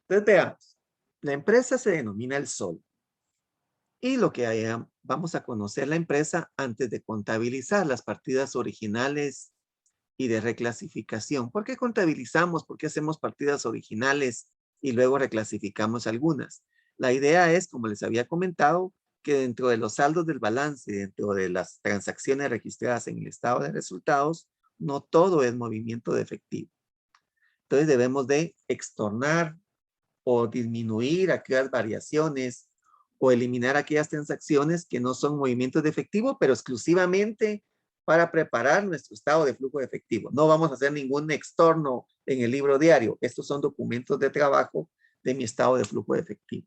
Entonces veamos, la empresa se denomina El Sol y lo que vamos a conocer la empresa antes de contabilizar las partidas originales y de reclasificación. ¿Por qué contabilizamos? ¿Por qué hacemos partidas originales y luego reclasificamos algunas? La idea es, como les había comentado, que dentro de los saldos del balance, dentro de las transacciones registradas en el estado de resultados, no todo es movimiento de efectivo. Entonces debemos de extornar o disminuir aquellas variaciones o eliminar aquellas transacciones que no son movimientos de efectivo, pero exclusivamente para preparar nuestro estado de flujo de efectivo. No vamos a hacer ningún extorno en el libro diario. Estos son documentos de trabajo de mi estado de flujo de efectivo.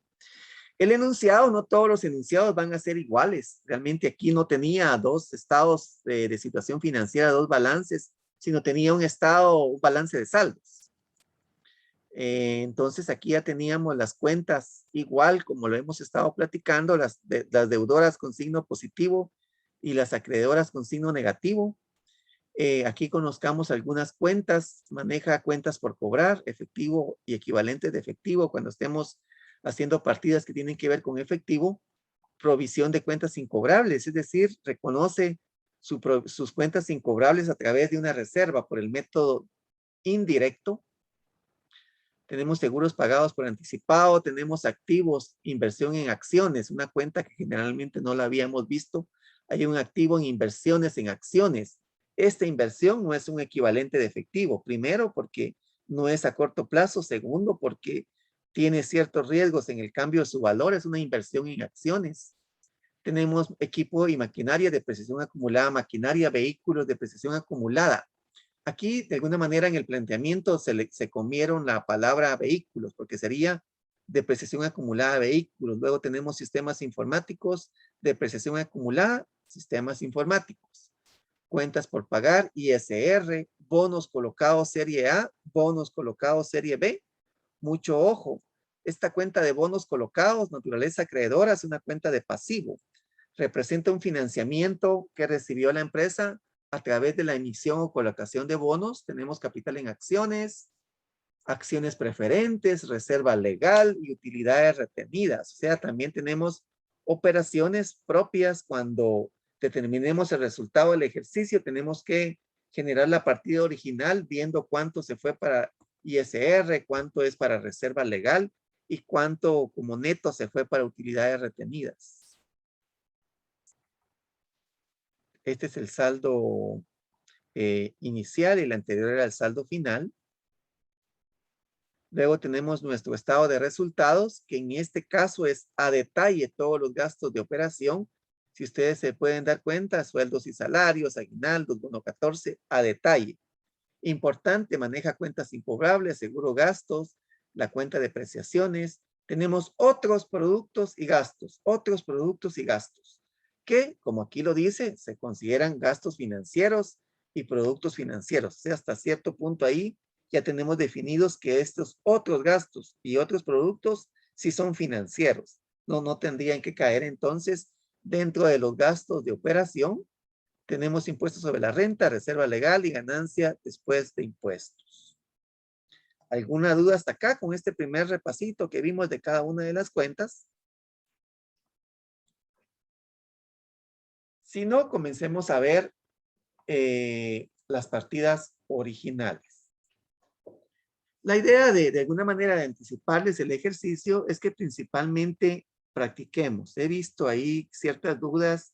El enunciado, no todos los enunciados van a ser iguales. Realmente aquí no tenía dos estados de situación financiera, dos balances, sino tenía un balance de saldos. Entonces aquí ya teníamos las cuentas igual como lo hemos estado platicando, las deudoras con signo positivo y las acreedoras con signo negativo. Aquí conozcamos algunas cuentas, maneja cuentas por cobrar, efectivo y equivalentes de efectivo cuando estemos haciendo partidas que tienen que ver con efectivo, provisión de cuentas incobrables, es decir, reconoce sus cuentas incobrables a través de una reserva por el método indirecto. Tenemos seguros pagados por anticipado, tenemos activos, inversión en acciones, una cuenta que generalmente no la habíamos visto. Hay un activo en inversiones en acciones. Esta inversión no es un equivalente de efectivo. Primero, porque no es a corto plazo. Segundo, porque tiene ciertos riesgos en el cambio de su valor. Es una inversión en acciones. Tenemos equipo y maquinaria, depreciación acumulada, maquinaria, vehículos, depreciación acumulada. Aquí, de alguna manera, en el planteamiento se comieron la palabra vehículos, porque sería depreciación acumulada de vehículos. Luego tenemos sistemas informáticos, depreciación acumulada, sistemas informáticos. Cuentas por pagar, ISR, bonos colocados serie A, bonos colocados serie B. Mucho ojo, esta cuenta de bonos colocados, naturaleza acreedora, es una cuenta de pasivo. Representa un financiamiento que recibió la empresa a través de la emisión o colocación de bonos. Tenemos capital en acciones, acciones preferentes, reserva legal y utilidades retenidas. O sea, también tenemos operaciones propias cuando determinemos el resultado del ejercicio. Tenemos que generar la partida original viendo cuánto se fue para ISR, cuánto es para reserva legal y cuánto como neto se fue para utilidades retenidas. Este es el saldo inicial y el anterior era el saldo final. Luego tenemos nuestro estado de resultados, que en este caso es a detalle todos los gastos de operación. Si ustedes se pueden dar cuenta, sueldos y salarios, aguinaldos, bono 14, a detalle. Importante, maneja cuentas incobrables, seguro gastos, la cuenta de preciaciones. Tenemos otros productos y gastos, que, como aquí lo dice, se consideran gastos financieros y productos financieros. O sea, hasta cierto punto ahí ya tenemos definidos que estos otros gastos y otros productos sí son financieros. No tendrían que caer entonces dentro de los gastos de operación. Tenemos impuestos sobre la renta, reserva legal y ganancia después de impuestos. ¿Alguna duda hasta acá con este primer repasito que vimos de cada una de las cuentas? Si no, comencemos a ver las partidas originales. La idea de alguna manera de anticiparles el ejercicio es que principalmente practiquemos. He visto ahí ciertas dudas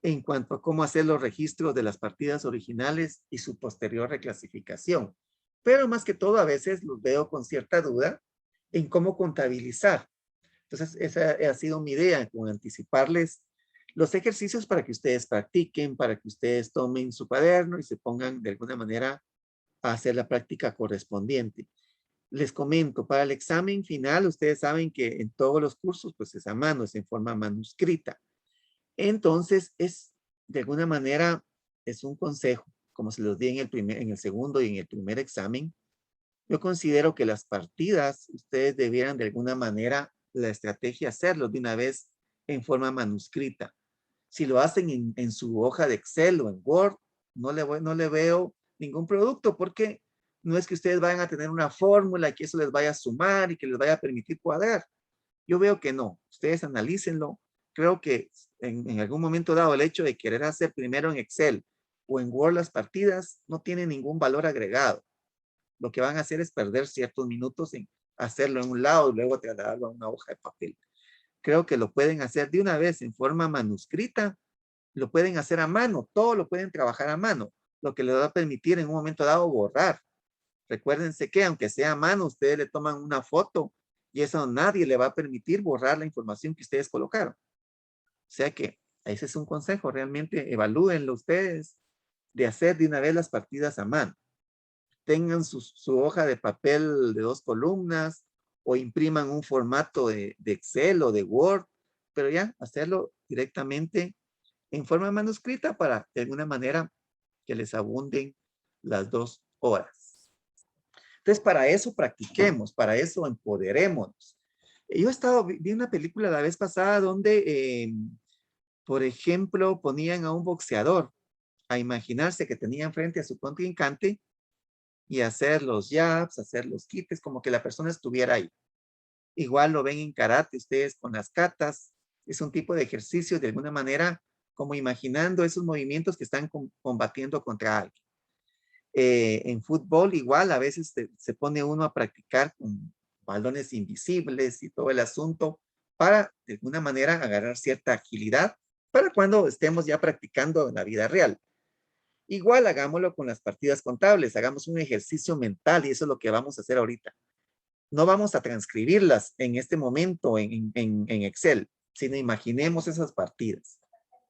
en cuanto a cómo hacer los registros de las partidas originales y su posterior reclasificación. Pero más que todo, a veces los veo con cierta duda en cómo contabilizar. Entonces, esa ha sido mi idea, con anticiparles los ejercicios para que ustedes practiquen, para que ustedes tomen su cuaderno y se pongan de alguna manera a hacer la práctica correspondiente. Les comento, para el examen final, ustedes saben que en todos los cursos, pues es a mano, es en forma manuscrita. Entonces, de alguna manera, es un consejo, como se los di en el segundo y en el primer examen. Yo considero que las partidas, ustedes debieran de alguna manera, la estrategia hacerlo de una vez en forma manuscrita. Si lo hacen en su hoja de Excel o en Word, no le veo ningún producto porque No es que ustedes vayan a tener una fórmula y que eso les vaya a sumar y que les vaya a permitir cuadrar. Yo veo que no. Ustedes analícenlo. Creo que en algún momento dado el hecho de querer hacer primero en Excel o en Word las partidas no tiene ningún valor agregado. Lo que van a hacer es perder ciertos minutos en hacerlo en un lado y luego trasladarlo a una hoja de papel. Creo que lo pueden hacer de una vez en forma manuscrita, lo pueden hacer a mano, todo lo pueden trabajar a mano, lo que les va a permitir en un momento dado borrar. Recuérdense que aunque sea a mano, ustedes le toman una foto y eso nadie le va a permitir borrar la información que ustedes colocaron. O sea que ese es un consejo, realmente evalúenlo ustedes de hacer de una vez las partidas a mano. Tengan su hoja de papel de 2 columnas o impriman un formato de Excel o de Word, pero ya hacerlo directamente en forma manuscrita para de alguna manera que les abunden las 2 horas. Entonces, para eso practiquemos, para eso empoderémonos. Yo he estado, vi una película la vez pasada donde, por ejemplo, ponían a un boxeador a imaginarse que tenía enfrente a su contrincante y hacer los jabs, hacer los quites, como que la persona estuviera ahí. Igual lo ven en karate ustedes con las katas. Es un tipo de ejercicio de alguna manera como imaginando esos movimientos que están combatiendo contra alguien. En fútbol igual a veces se pone uno a practicar con balones invisibles y todo el asunto para de alguna manera agarrar cierta agilidad para cuando estemos ya practicando en la vida real. Igual hagámoslo con las partidas contables, hagamos un ejercicio mental y eso es lo que vamos a hacer ahorita. No vamos a transcribirlas en este momento en Excel, sino imaginemos esas partidas.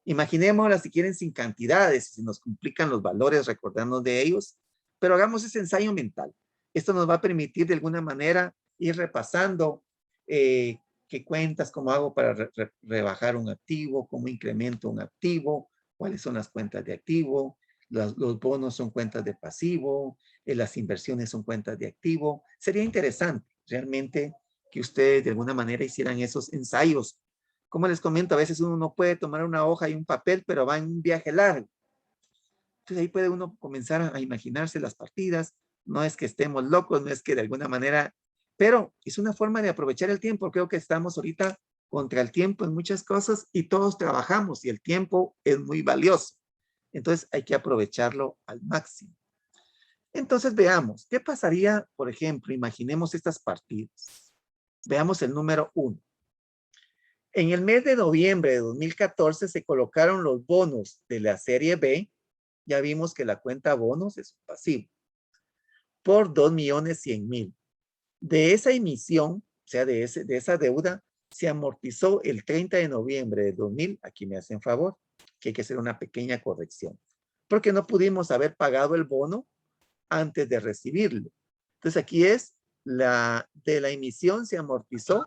Imaginémoslas si quieren sin cantidades, si nos complican los valores, recordarnos de ellos, pero hagamos ese ensayo mental. Esto nos va a permitir de alguna manera ir repasando qué cuentas, cómo hago para rebajar un activo, cómo incremento un activo, cuáles son las cuentas de activo, los bonos son cuentas de pasivo, las inversiones son cuentas de activo. Sería interesante realmente que ustedes de alguna manera hicieran esos ensayos. Como les comento, a veces uno no puede tomar una hoja y un papel, pero va en un viaje largo. Entonces ahí puede uno comenzar a imaginarse las partidas. No es que estemos locos, no es que de alguna manera, pero es una forma de aprovechar el tiempo. Creo que estamos ahorita contra el tiempo en muchas cosas y todos trabajamos y el tiempo es muy valioso. Entonces hay que aprovecharlo al máximo. Entonces veamos, ¿qué pasaría, por ejemplo, imaginemos estas partidas. Veamos el número 1. En el mes de noviembre de 2014 se colocaron los bonos de la serie B. Ya vimos que la cuenta bonos es un pasivo. Por 2.100.000. De esa emisión, o sea, de esa deuda, se amortizó el 30 de noviembre de 2000. Aquí me hacen favor, que hay que hacer una pequeña corrección. Porque no pudimos haber pagado el bono antes de recibirlo. Entonces aquí es de la emisión se amortizó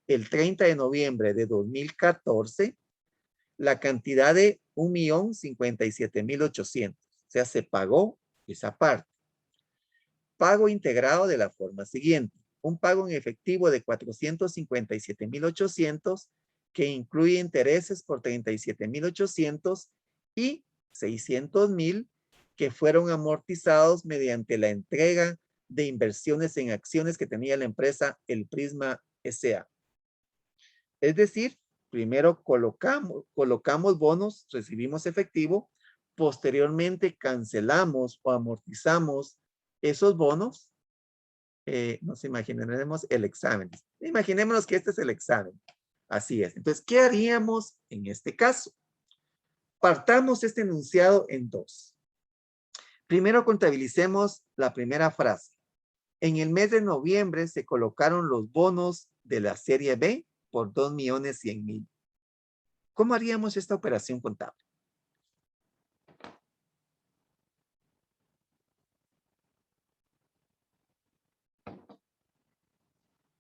el 30 de noviembre de 2014 la cantidad de 1.057.800. O sea, se pagó esa parte. Pago integrado de la forma siguiente. Un pago en efectivo de 457.800 que incluye intereses por 37.800 y 600.000 que fueron amortizados mediante la entrega de inversiones en acciones que tenía la empresa El Prisma S.A. Es decir, primero colocamos bonos, recibimos efectivo, posteriormente cancelamos o amortizamos esos bonos. Nos imaginaremos el examen. Imaginémonos que este es el examen. Así es. Entonces, ¿qué haríamos en este caso? Partamos este enunciado en 2. Primero contabilicemos la primera frase. En el mes de noviembre se colocaron los bonos de la serie B por 2.100.000. ¿Cómo haríamos esta operación contable?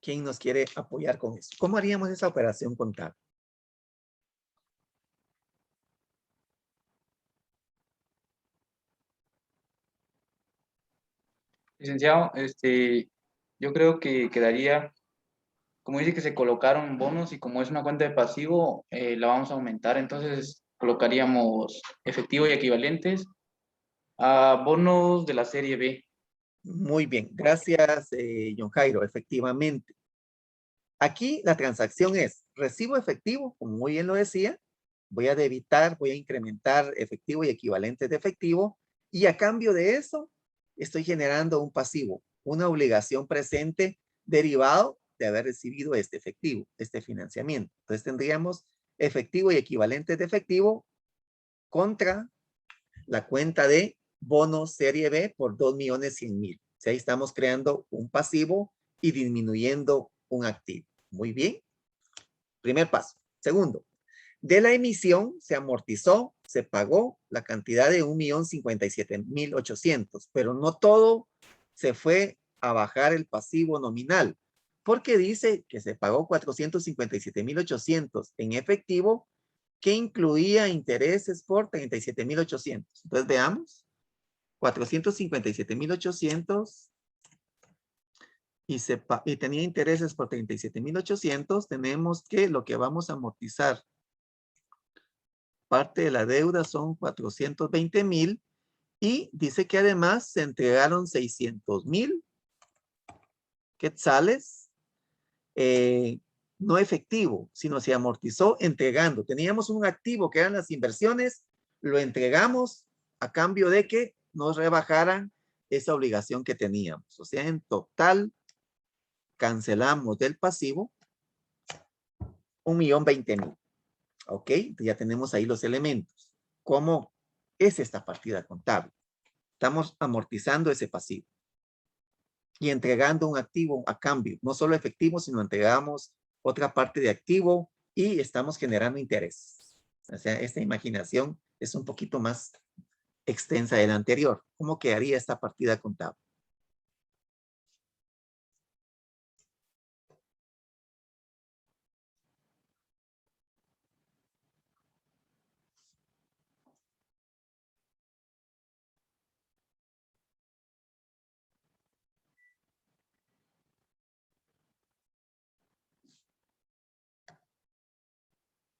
¿Quién nos quiere apoyar con eso? ¿Cómo haríamos esa operación contable? Licenciado, yo creo que quedaría, como dice que se colocaron bonos y como es una cuenta de pasivo, la vamos a aumentar, entonces colocaríamos efectivo y equivalentes a bonos de la serie B. Muy bien, gracias, John Jairo, efectivamente. Aquí la transacción es recibo efectivo, como muy bien lo decía, voy a debitar, voy a incrementar efectivo y equivalentes de efectivo, y a cambio de eso estoy generando un pasivo, una obligación presente derivado de haber recibido este efectivo, este financiamiento. Entonces tendríamos efectivo y equivalentes de efectivo contra la cuenta de bonos serie B por 2.100.000. O sea, ahí estamos creando un pasivo y disminuyendo un activo. Muy bien. Primer paso. Segundo, de la emisión se amortizó, se pagó la cantidad de 1.057.800, pero no todo se fue a bajar el pasivo nominal, porque dice que se pagó 457.800 en efectivo, que incluía intereses por 37.800. Entonces veamos, 457.800 y tenía intereses por 37.800, tenemos que lo que vamos a amortizar parte de la deuda son 420.000 y dice que además se entregaron 600.000 quetzales, no efectivo, sino se amortizó entregando. Teníamos un activo que eran las inversiones, lo entregamos a cambio de que nos rebajaran esa obligación que teníamos. O sea, en total cancelamos del pasivo 1.020.000. ¿Ok? Ya tenemos ahí los elementos. ¿Cómo es esta partida contable? Estamos amortizando ese pasivo y entregando un activo a cambio, no solo efectivo, sino entregamos otra parte de activo y estamos generando intereses. O sea, esta imaginación es un poquito más extensa de la anterior. ¿Cómo quedaría esta partida contable?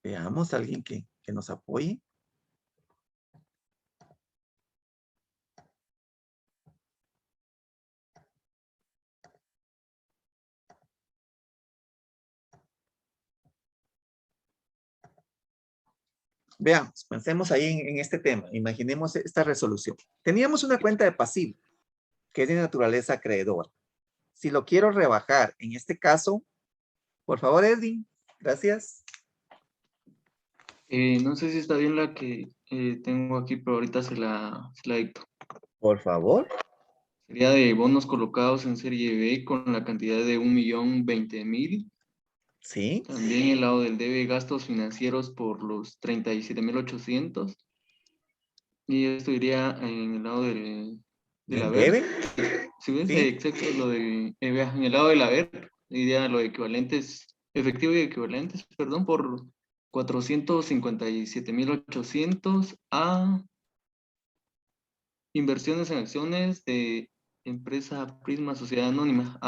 Veamos a alguien que nos apoye. Veamos, pensemos ahí en este tema. Imaginemos esta resolución. Teníamos una cuenta de pasivo que es de naturaleza acreedora. Si lo quiero rebajar, en este caso, por favor, Edwin, gracias. No sé si está bien la que tengo aquí, pero ahorita se la dicto. Por favor. Sería de bonos colocados en serie B con la cantidad de 1.020.000. Sí. También el lado del debe gastos financieros por los 37.800. Y esto iría en el lado del ¿Del haber. debe? Si ves, Sí. exacto, lo del, en el lado del haber, iría lo de equivalentes, efectivo y equivalentes, perdón, por 457.800 a inversiones en acciones de empresa Prisma Sociedad Anónima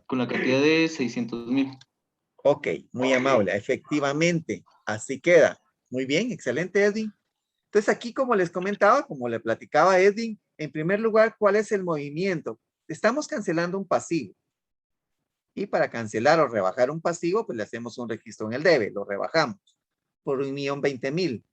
con la cantidad de 600.000. Ok, muy amable. Efectivamente, así queda. Muy bien, excelente, Edwin. Entonces aquí, como les comentaba, como le platicaba a Edwin, en primer lugar, ¿cuál es el movimiento? Estamos cancelando un pasivo. Y para cancelar o rebajar un pasivo, pues le hacemos un registro en el debe, lo rebajamos por 1.020.000.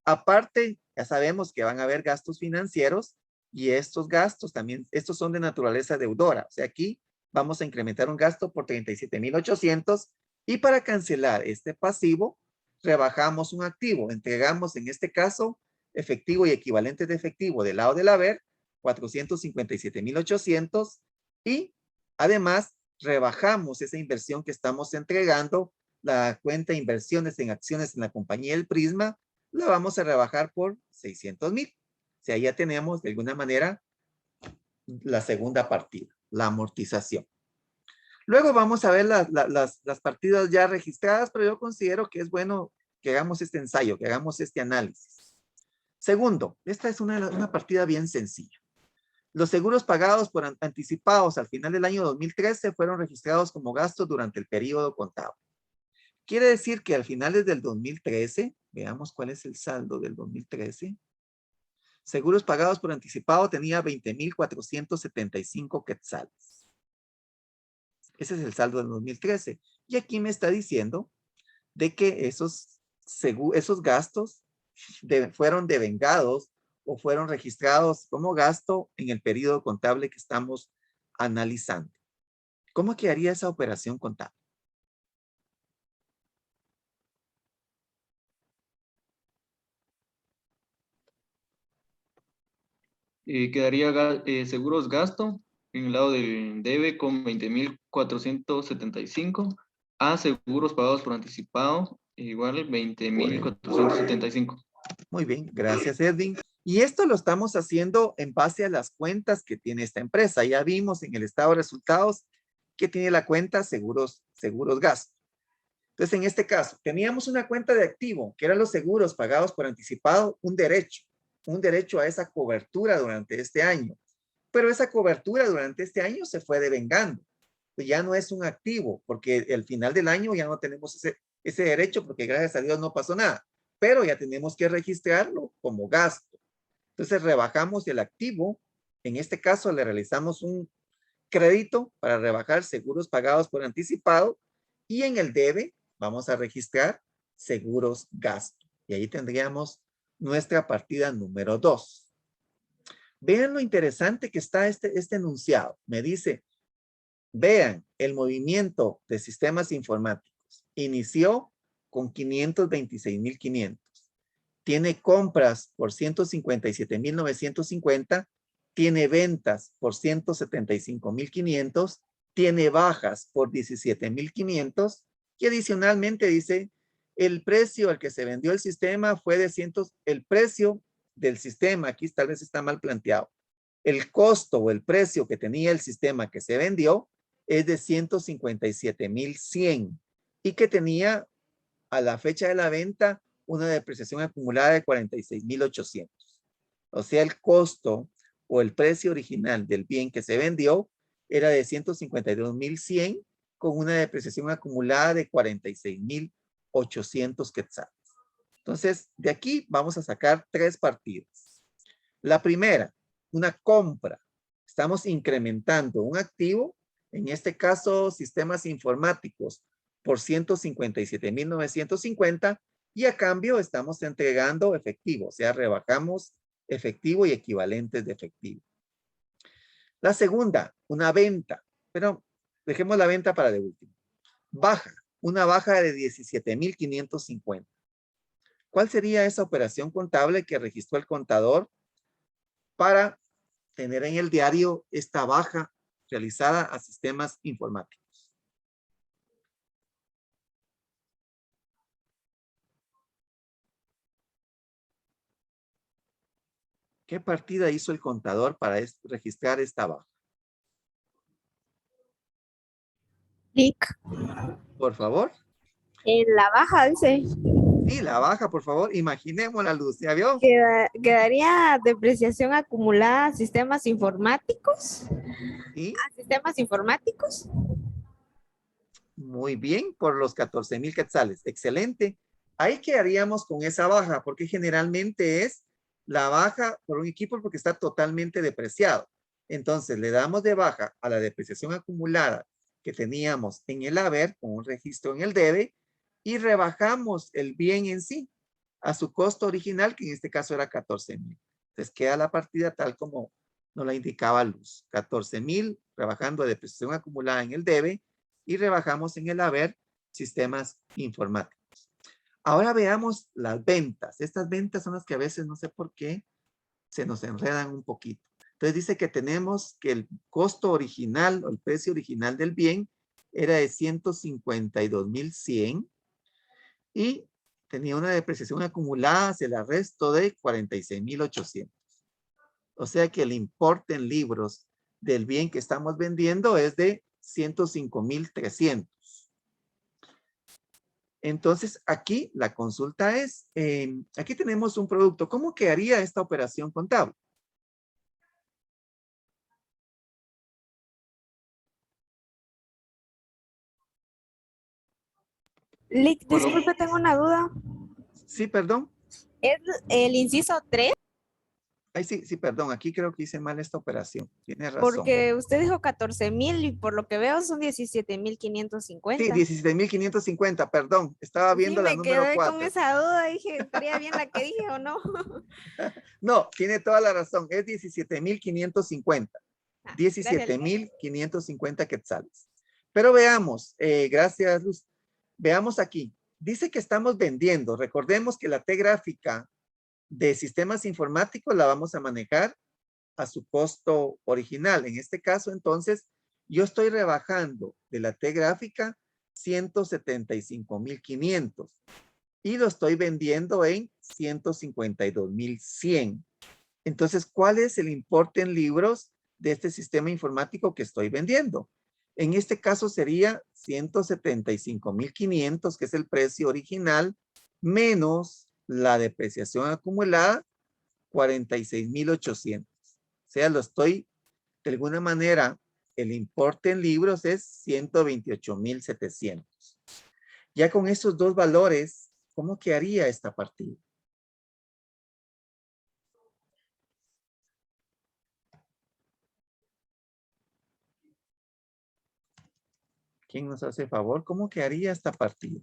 Aparte, ya sabemos que van a haber gastos financieros y estos gastos también, estos son de naturaleza deudora. O sea, aquí vamos a incrementar un gasto por 37.800 y para cancelar este pasivo, rebajamos un activo. Entregamos en este caso efectivo y equivalente de efectivo del lado del haber, 457.800 y además rebajamos esa inversión que estamos entregando, la cuenta de inversiones en acciones en la compañía El Prisma, la vamos a rebajar por 600.000. O sea, ya tenemos de alguna manera la segunda partida, la amortización. Luego vamos a ver las partidas ya registradas, pero yo considero que es bueno que hagamos este ensayo, que hagamos este análisis. Segundo, esta es una partida bien sencilla. Los seguros pagados por anticipados al final del año 2013 fueron registrados como gastos durante el periodo contable. Quiere decir que al finales del 2013, veamos cuál es el saldo del 2013, Seguros pagados por anticipado tenía 20,475 quetzales. Ese es el saldo del 2013. Y aquí me está diciendo de que esos gastos fueron devengados o fueron registrados como gasto en el periodo contable que estamos analizando. ¿Cómo quedaría esa operación contable? Quedaría seguros gasto en el lado del debe con 20,475 a seguros pagados por anticipado igual 20,475. Muy bien, gracias Edwin. Y esto lo estamos haciendo en base a las cuentas que tiene esta empresa. Ya vimos en el estado de resultados que tiene la cuenta seguros gasto. Entonces, en este caso, teníamos una cuenta de activo, que eran los seguros pagados por anticipado, un derecho a esa cobertura durante este año. Pero esa cobertura durante este año se fue devengando. Pues ya no es un activo, porque al final del año ya no tenemos ese derecho, porque gracias a Dios no pasó nada. Pero ya tenemos que registrarlo como gasto. Entonces rebajamos el activo. En este caso le realizamos un crédito para rebajar seguros pagados por anticipado y en el debe vamos a registrar seguros gasto. Y ahí tendríamos nuestra partida número 2. Vean lo interesante que está este enunciado. Me dice, vean el movimiento de sistemas informáticos. Inició con 526,500. Tiene compras por 157,950. Tiene ventas por 175,500. Tiene bajas por 17,500. Y adicionalmente dice, el precio al que se vendió el sistema fue de el precio del sistema, aquí tal vez está mal planteado. El costo o el precio que tenía el sistema que se vendió es de 157,100 y que tenía a la fecha de la venta una depreciación acumulada de 46,800. O sea, el costo o el precio original del bien que se vendió era de 152,100 con una depreciación acumulada de 46,800 quetzales. Entonces, de aquí vamos a sacar 3 partidas. La primera, una compra. Estamos incrementando un activo, en este caso, sistemas informáticos, por 157,950 y a cambio estamos entregando efectivo, o sea, rebajamos efectivo y equivalentes de efectivo. La segunda, una venta, pero dejemos la venta para de último. Baja, una baja de 17,550. ¿Cuál sería esa operación contable que registró el contador para tener en el diario esta baja realizada a sistemas informáticos? ¿Qué partida hizo el contador para registrar esta baja? Clic. Por favor. En la baja, dice. Sí, la baja, por favor. Imaginemos la luz. ¿Ya vio? Quedaría depreciación acumulada a sistemas informáticos. ¿Sí? ¿A sistemas informáticos? Muy bien, por los 14,000 quetzales. Excelente. Ahí quedaríamos con esa baja, porque generalmente es la baja por un equipo porque está totalmente depreciado. Entonces, le damos de baja a la depreciación acumulada que teníamos en el haber, con un registro en el debe, y rebajamos el bien en sí a su costo original, que en este caso era 14,000. Entonces, queda la partida tal como nos la indicaba Luz. 14,000, rebajando depreciación acumulada en el debe, y rebajamos en el haber sistemas informáticos. Ahora veamos las ventas. Estas ventas son las que a veces no sé por qué se nos enredan un poquito. Entonces dice que tenemos que el costo original o el precio original del bien era de 152,100 y tenía una depreciación acumulada hacia el resto de 46,800. O sea que el importe en libros del bien que estamos vendiendo es de 105,300. Entonces, aquí la consulta es, aquí tenemos un producto. ¿Cómo quedaría esta operación contable? Lick, disculpe, tengo una duda. Sí, perdón. ¿Es el inciso 3? Ay, sí, sí, perdón, aquí creo que hice mal esta operación. Tiene razón. Porque usted dijo 14,000 y por lo que veo son Sí, 17,550. 17,550, perdón. Estaba Sí, viendo la me número quedé con 4. esa duda. Dije, ¿estaría bien la que dije o no? No, tiene toda la razón. Es 17,550. Ah, gracias. 17,550 quetzales. Pero veamos, gracias Luz. Veamos aquí. Dice que estamos vendiendo. Recordemos que la T gráfica de sistemas informáticos la vamos a manejar a su costo original. En este caso, entonces, yo estoy rebajando de la T gráfica 175,500 y lo estoy vendiendo en 152,100. Entonces, ¿cuál es el importe en libros de este sistema informático que estoy vendiendo? En este caso sería 175,500, que es el precio original, menos la depreciación acumulada, 46,800. O sea, lo estoy, de alguna manera, el importe en libros es 128,700. Ya con esos dos valores, ¿cómo quedaría esta partida? ¿Quién nos hace favor? ¿Cómo quedaría esta partida?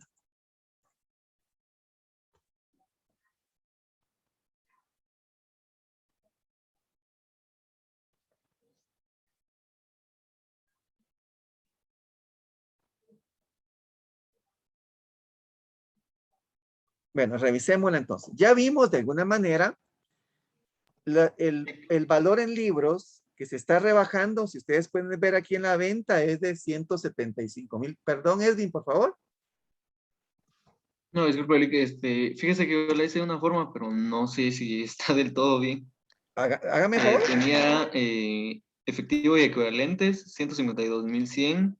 Bueno, revisémosla entonces. Ya vimos de alguna manera el valor en libros que se está rebajando. Si ustedes pueden ver aquí en la venta es de 175,000. Perdón, Edwin, por favor. No, disculpe, que fíjese que yo la hice de una forma, pero no sé si está del todo bien. Hágame favor. Tenía efectivo y equivalentes, 152,100.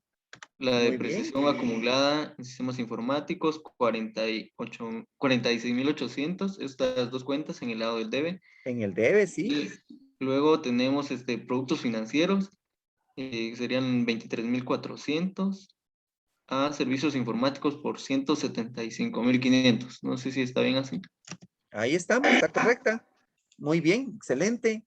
La Muy bien. depreciación acumulada en sistemas informáticos, 46,800. Estas dos cuentas en el lado del debe. En el debe, sí. Y luego tenemos productos financieros, serían 23,400. A servicios informáticos por 175,500. No sé si está bien así. Ahí estamos, está correcta. Muy bien, excelente.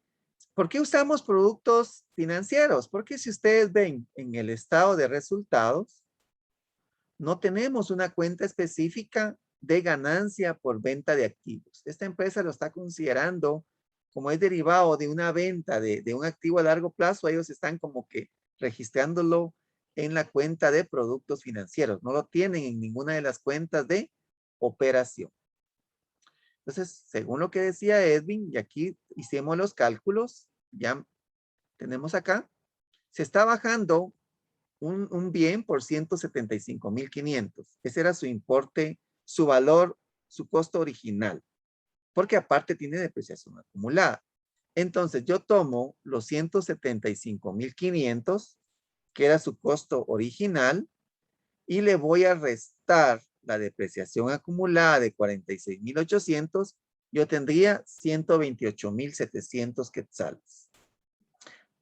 ¿Por qué usamos productos financieros? Porque si ustedes ven en el estado de resultados, no tenemos una cuenta específica de ganancia por venta de activos. Esta empresa lo está considerando como es derivado de una venta de un activo a largo plazo. Ellos están como que registrándolo en la cuenta de productos financieros. No lo tienen en ninguna de las cuentas de operación. Entonces, según lo que decía Edwin, y aquí hicimos los cálculos, ya tenemos acá, se está bajando un bien por 175,500. Ese era su importe, su valor, su costo original, porque aparte tiene depreciación acumulada. Entonces, yo tomo los 175,500, que era su costo original, y le voy a restar la depreciación acumulada de 46,800, yo tendría 128,700 quetzales.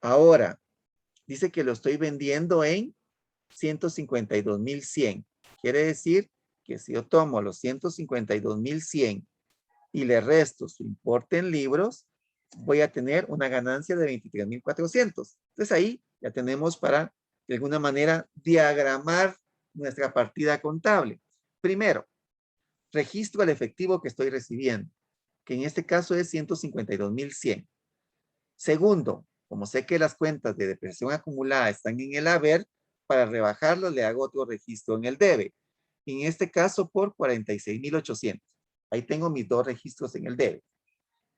Ahora, dice que lo estoy vendiendo en 152,100. Quiere decir que si yo tomo los 152,100 y le resto su importe en libros, voy a tener una ganancia de 23,400. Entonces ahí ya tenemos para, de alguna manera, diagramar nuestra partida contable. Primero, registro el efectivo que estoy recibiendo, que en este caso es 152,100. Segundo, como sé que las cuentas de depreciación acumulada están en el haber, para rebajarlo le hago otro registro en el debe. En este caso por 46,800. Ahí tengo mis dos registros en el debe.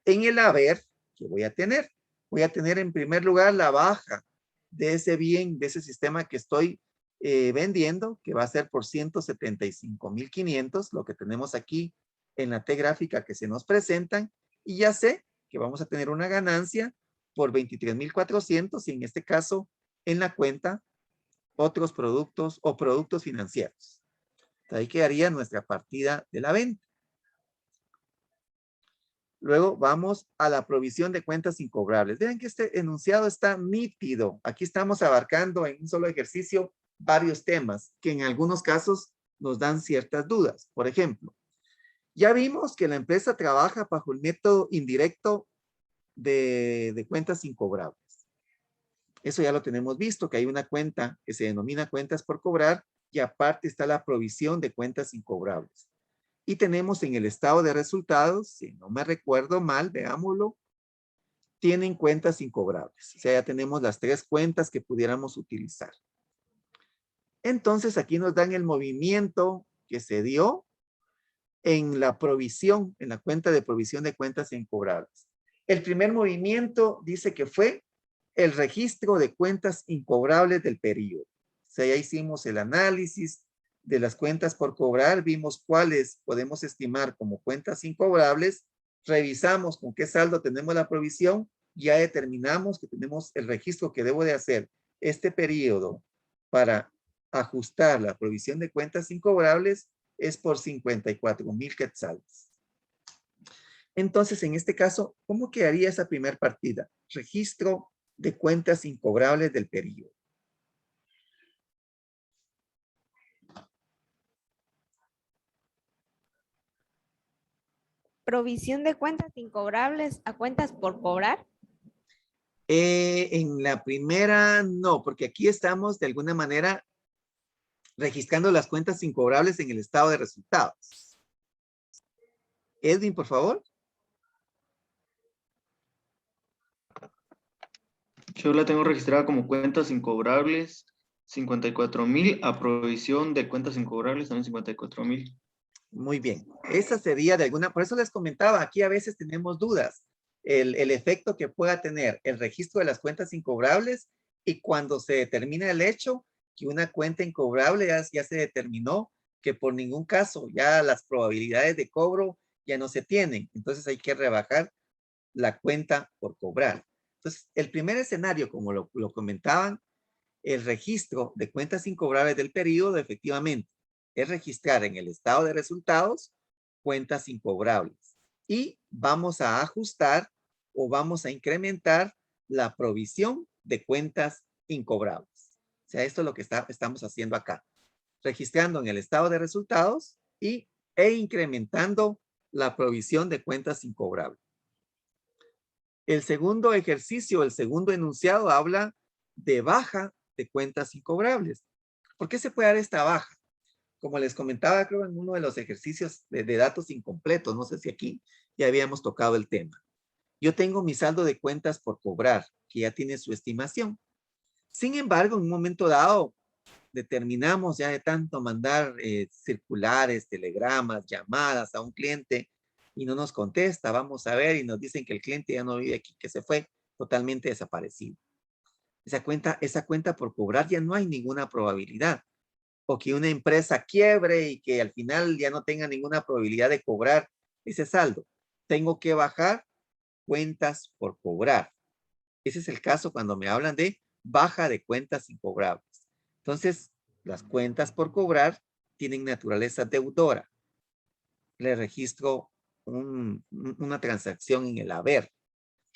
En el haber, ¿qué voy a tener? Voy a tener en primer lugar la baja de ese bien, de ese sistema que estoy vendiendo, que va a ser por 175,500, lo que tenemos aquí en la T gráfica que se nos presentan, y ya sé que vamos a tener una ganancia por 23,400 y en este caso en la cuenta otros productos o productos financieros. Ahí quedaría nuestra partida de la venta. Luego vamos a la provisión de cuentas incobrables. Vean que este enunciado está nítido. Aquí estamos abarcando en un solo ejercicio varios temas que en algunos casos nos dan ciertas dudas. Por ejemplo, ya vimos que la empresa trabaja bajo el método indirecto de cuentas incobrables. Eso ya lo tenemos visto, que hay una cuenta que se denomina cuentas por cobrar y aparte está la provisión de cuentas incobrables. Y tenemos en el estado de resultados, si no me recuerdo mal, veámoslo, tienen cuentas incobrables. O sea, ya tenemos las 3 cuentas que pudiéramos utilizar. Entonces, aquí nos dan el movimiento que se dio en la provisión, en la cuenta de provisión de cuentas incobrables. El primer movimiento dice que fue el registro de cuentas incobrables del periodo. O sea, ya hicimos el análisis de las cuentas por cobrar, vimos cuáles podemos estimar como cuentas incobrables, revisamos con qué saldo tenemos la provisión, ya determinamos que tenemos el registro que debo de hacer este periodo para ajustar la provisión de cuentas incobrables es por 54,000 quetzales. Entonces, en este caso, ¿cómo quedaría esa primera partida? Registro de cuentas incobrables del periodo. Provisión de cuentas incobrables a cuentas por cobrar. En la primera, no, porque aquí estamos de alguna manera registrando las cuentas incobrables en el estado de resultados. Edwin, por favor. Yo la tengo registrada como cuentas incobrables, 54,000, a provisión de cuentas incobrables también 54,000. Muy bien. Esa sería de alguna, por eso les comentaba, aquí a veces tenemos dudas. El efecto que pueda tener el registro de las cuentas incobrables y cuando se determina el hecho que una cuenta incobrable ya se determinó que por ningún caso ya las probabilidades de cobro ya no se tienen. Entonces hay que rebajar la cuenta por cobrar. Entonces, el primer escenario, como lo comentaban, el registro de cuentas incobrables del periodo, efectivamente, es registrar en el estado de resultados cuentas incobrables. Y vamos a ajustar o vamos a incrementar la provisión de cuentas incobrables. O sea, esto es lo que estamos haciendo acá. Registrando en el estado de resultados e incrementando la provisión de cuentas incobrables. El segundo ejercicio, el segundo enunciado habla de baja de cuentas incobrables. ¿Por qué se puede dar esta baja? Como les comentaba, creo en uno de los ejercicios de datos incompletos, no sé si aquí ya habíamos tocado el tema. Yo tengo mi saldo de cuentas por cobrar, que ya tiene su estimación. Sin embargo, en un momento dado, determinamos ya de tanto mandar circulares, telegramas, llamadas a un cliente y no nos contesta, vamos a ver y nos dicen que el cliente ya no vive aquí, que se fue totalmente desaparecido. Esa cuenta por cobrar ya no hay ninguna probabilidad. O que una empresa quiebre y que al final ya no tenga ninguna probabilidad de cobrar ese saldo. Tengo que bajar cuentas por cobrar. Ese es el caso cuando me hablan de baja de cuentas incobrables. Entonces, las cuentas por cobrar tienen naturaleza deudora. Le registro una transacción en el haber.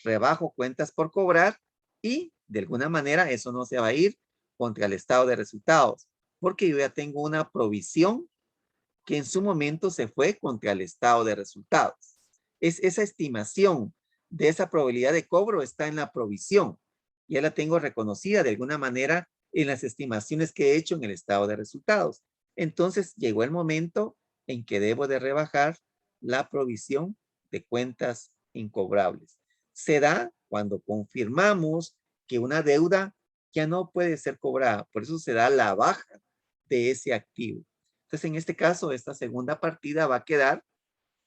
Rebajo cuentas por cobrar y de alguna manera eso no se va a ir contra el estado de resultados, porque yo ya tengo una provisión que en su momento se fue contra el estado de resultados. Esa estimación de esa probabilidad de cobro está en la provisión. Ya la tengo reconocida de alguna manera en las estimaciones que he hecho en el estado de resultados. Entonces llegó el momento en que debo de rebajar la provisión de cuentas incobrables. Se da cuando confirmamos que una deuda ya no puede ser cobrada. Por eso se da la baja de ese activo. Entonces, en este caso, esta segunda partida va a quedar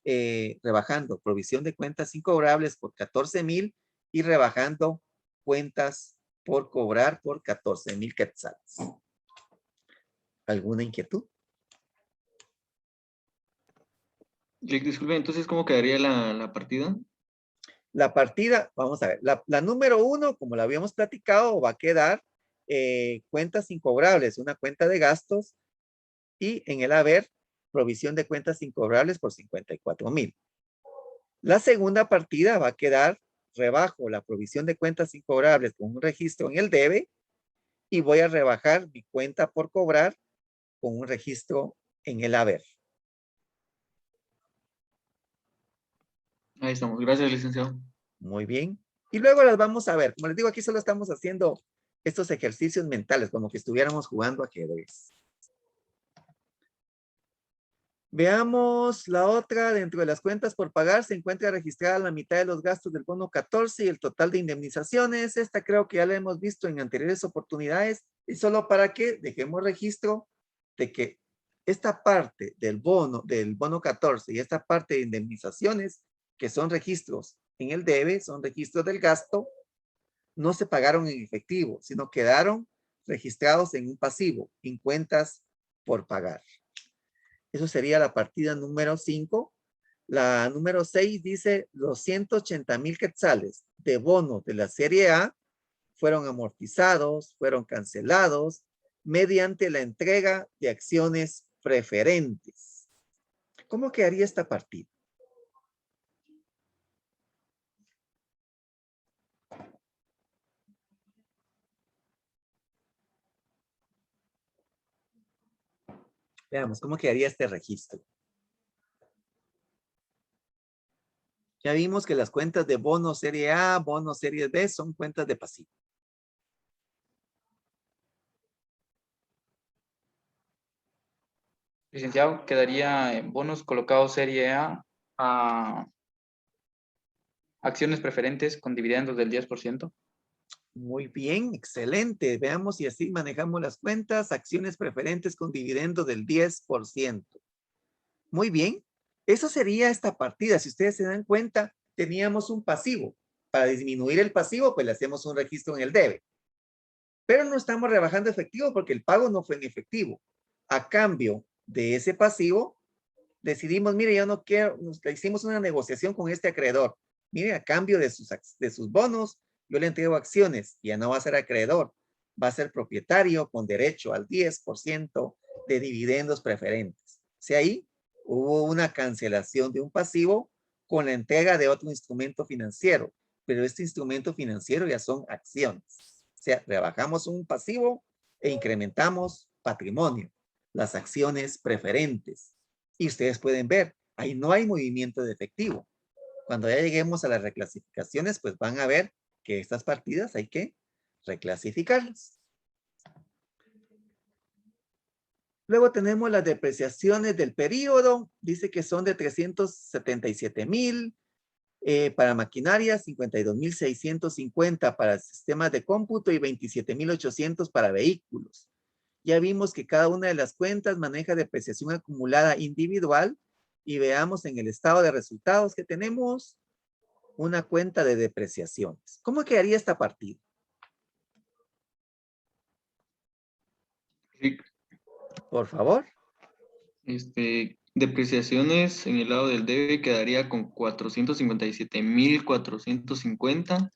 rebajando provisión de cuentas incobrables por 14,000 y rebajando cuentas por cobrar por 14,000 quetzales. ¿Alguna inquietud? Disculpe, entonces, ¿cómo quedaría la partida? La partida, vamos a ver, la número 1, como la habíamos platicado, va a quedar cuentas incobrables, una cuenta de gastos y en el haber, provisión de cuentas incobrables por 54,000. La segunda partida va a quedar rebajo la provisión de cuentas incobrables con un registro en el debe y voy a rebajar mi cuenta por cobrar con un registro en el haber. Ahí estamos. Gracias, licenciado. Muy bien. Y luego las vamos a ver. Como les digo, aquí solo estamos haciendo estos ejercicios mentales, como que estuviéramos jugando ajedrez. Veamos la otra. Dentro de las cuentas por pagar se encuentra registrada la mitad de los gastos del bono 14 y el total de indemnizaciones. Esta creo que ya la hemos visto en anteriores oportunidades. Y solo para que dejemos registro de que esta parte del bono 14 y esta parte de indemnizaciones, que son registros en el debe, son registros del gasto, no se pagaron en efectivo, sino quedaron registrados en un pasivo, en cuentas por pagar. Eso sería la partida número 5. La número 6 dice los 180,000 quetzales de bono de la serie A fueron amortizados, fueron cancelados mediante la entrega de acciones preferentes. ¿Cómo quedaría esta partida? Veamos, ¿cómo quedaría este registro? Ya vimos que las cuentas de bono serie A, bono serie B son cuentas de pasivo. Licenciado, quedaría en bonos colocados serie a acciones preferentes con dividendos del 10%. Muy bien, excelente. Veamos si así manejamos las cuentas. Acciones preferentes con dividendo del 10%. Muy bien. Eso sería esta partida. Si ustedes se dan cuenta, teníamos un pasivo. Para disminuir el pasivo, pues le hacemos un registro en el debe. Pero no estamos rebajando efectivo porque el pago no fue en efectivo. A cambio de ese pasivo, decidimos, mire, yo no quiero, hicimos una negociación con este acreedor. Mire, a cambio de sus bonos, yo le entrego acciones. Ya no va a ser acreedor, va a ser propietario con derecho al 10% de dividendos preferentes. O sea, ahí hubo una cancelación de un pasivo con la entrega de otro instrumento financiero. Pero este instrumento financiero ya son acciones. O sea, rebajamos un pasivo e incrementamos patrimonio, las acciones preferentes. Y ustedes pueden ver, ahí no hay movimiento de efectivo. Cuando ya lleguemos a las reclasificaciones, pues van a ver que estas partidas hay que reclasificarlas. Luego tenemos las depreciaciones del periodo. Dice que son de 377,000 para maquinaria, 52,650 para sistemas de cómputo y 27,800 para vehículos. Ya vimos que cada una de las cuentas maneja depreciación acumulada individual y veamos en el estado de resultados que tenemos una cuenta de depreciaciones. ¿Cómo quedaría esta partida? Sí, Por favor. Depreciaciones en el lado del debe quedaría con 457,450.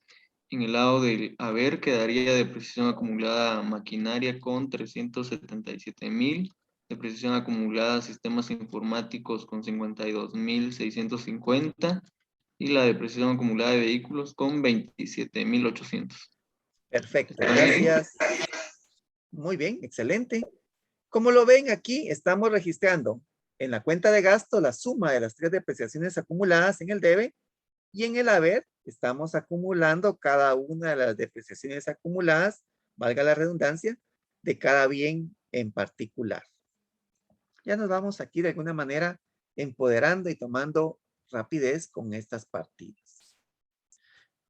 En el lado del haber quedaría depreciación acumulada maquinaria con 377,000. Depreciación acumulada sistemas informáticos con 52,650. Y la depreciación acumulada de vehículos con 27,800. Perfecto, gracias. Muy bien, excelente. Como lo ven aquí, estamos registrando en la cuenta de gasto la suma de las 3 depreciaciones acumuladas en el debe y en el haber estamos acumulando cada una de las depreciaciones acumuladas, valga la redundancia, de cada bien en particular. Ya nos vamos aquí de alguna manera empoderando y tomando rapidez con estas partidas.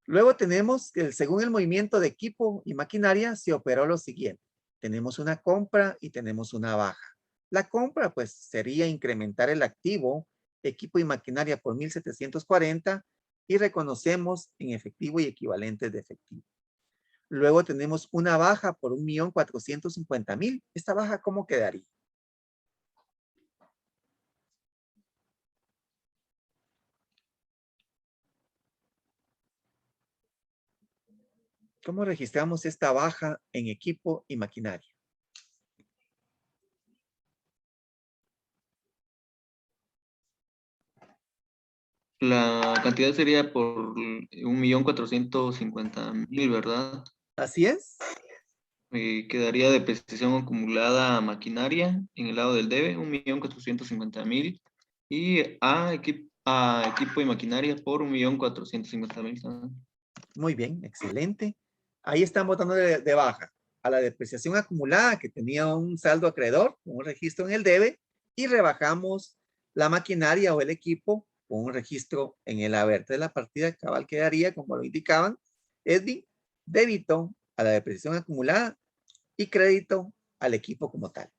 Luego tenemos que según el movimiento de equipo y maquinaria se operó lo siguiente. Tenemos una compra y tenemos una baja. La compra pues sería incrementar el activo, equipo y maquinaria por 1,740 y reconocemos en efectivo y equivalentes de efectivo. Luego tenemos una baja por 1,450,000. ¿Esta baja cómo quedaría? ¿Cómo registramos esta baja en equipo y maquinaria? La cantidad sería por 1,450,000, ¿verdad? Así es. Quedaría depreciación acumulada a maquinaria en el lado del debe, 1,450,000. Y a a equipo y maquinaria por 1.450.000. Muy bien, excelente. Ahí estamos dando de baja a la depreciación acumulada que tenía un saldo acreedor con un registro en el debe y rebajamos la maquinaria o el equipo con un registro en el haber. Entonces la partida cabal quedaría, como lo indicaban, Edwin, débito a la depreciación acumulada y crédito al equipo como tal.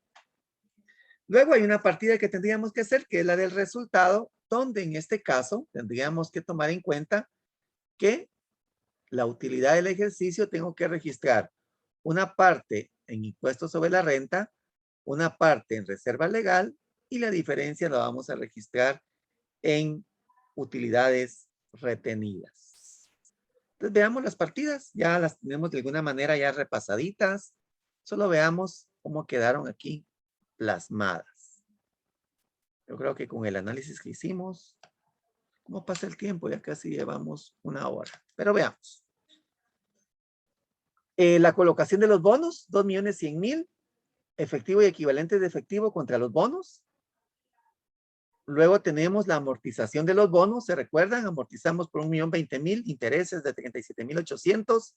Luego hay una partida que tendríamos que hacer, que es la del resultado, donde en este caso tendríamos que tomar en cuenta que la utilidad del ejercicio tengo que registrar una parte en impuestos sobre la renta, una parte en reserva legal y la diferencia la vamos a registrar en utilidades retenidas. Entonces veamos las partidas, ya las tenemos de alguna manera ya repasaditas, solo veamos cómo quedaron aquí plasmadas. Yo creo que con el análisis que hicimos, ¿cómo pasa el tiempo? Ya casi llevamos una hora, pero veamos. La colocación de los bonos, 2.100.000, efectivo y equivalentes de efectivo contra los bonos. Luego tenemos la amortización de los bonos, ¿se recuerdan? Amortizamos por 1.020.000, intereses de 37.800,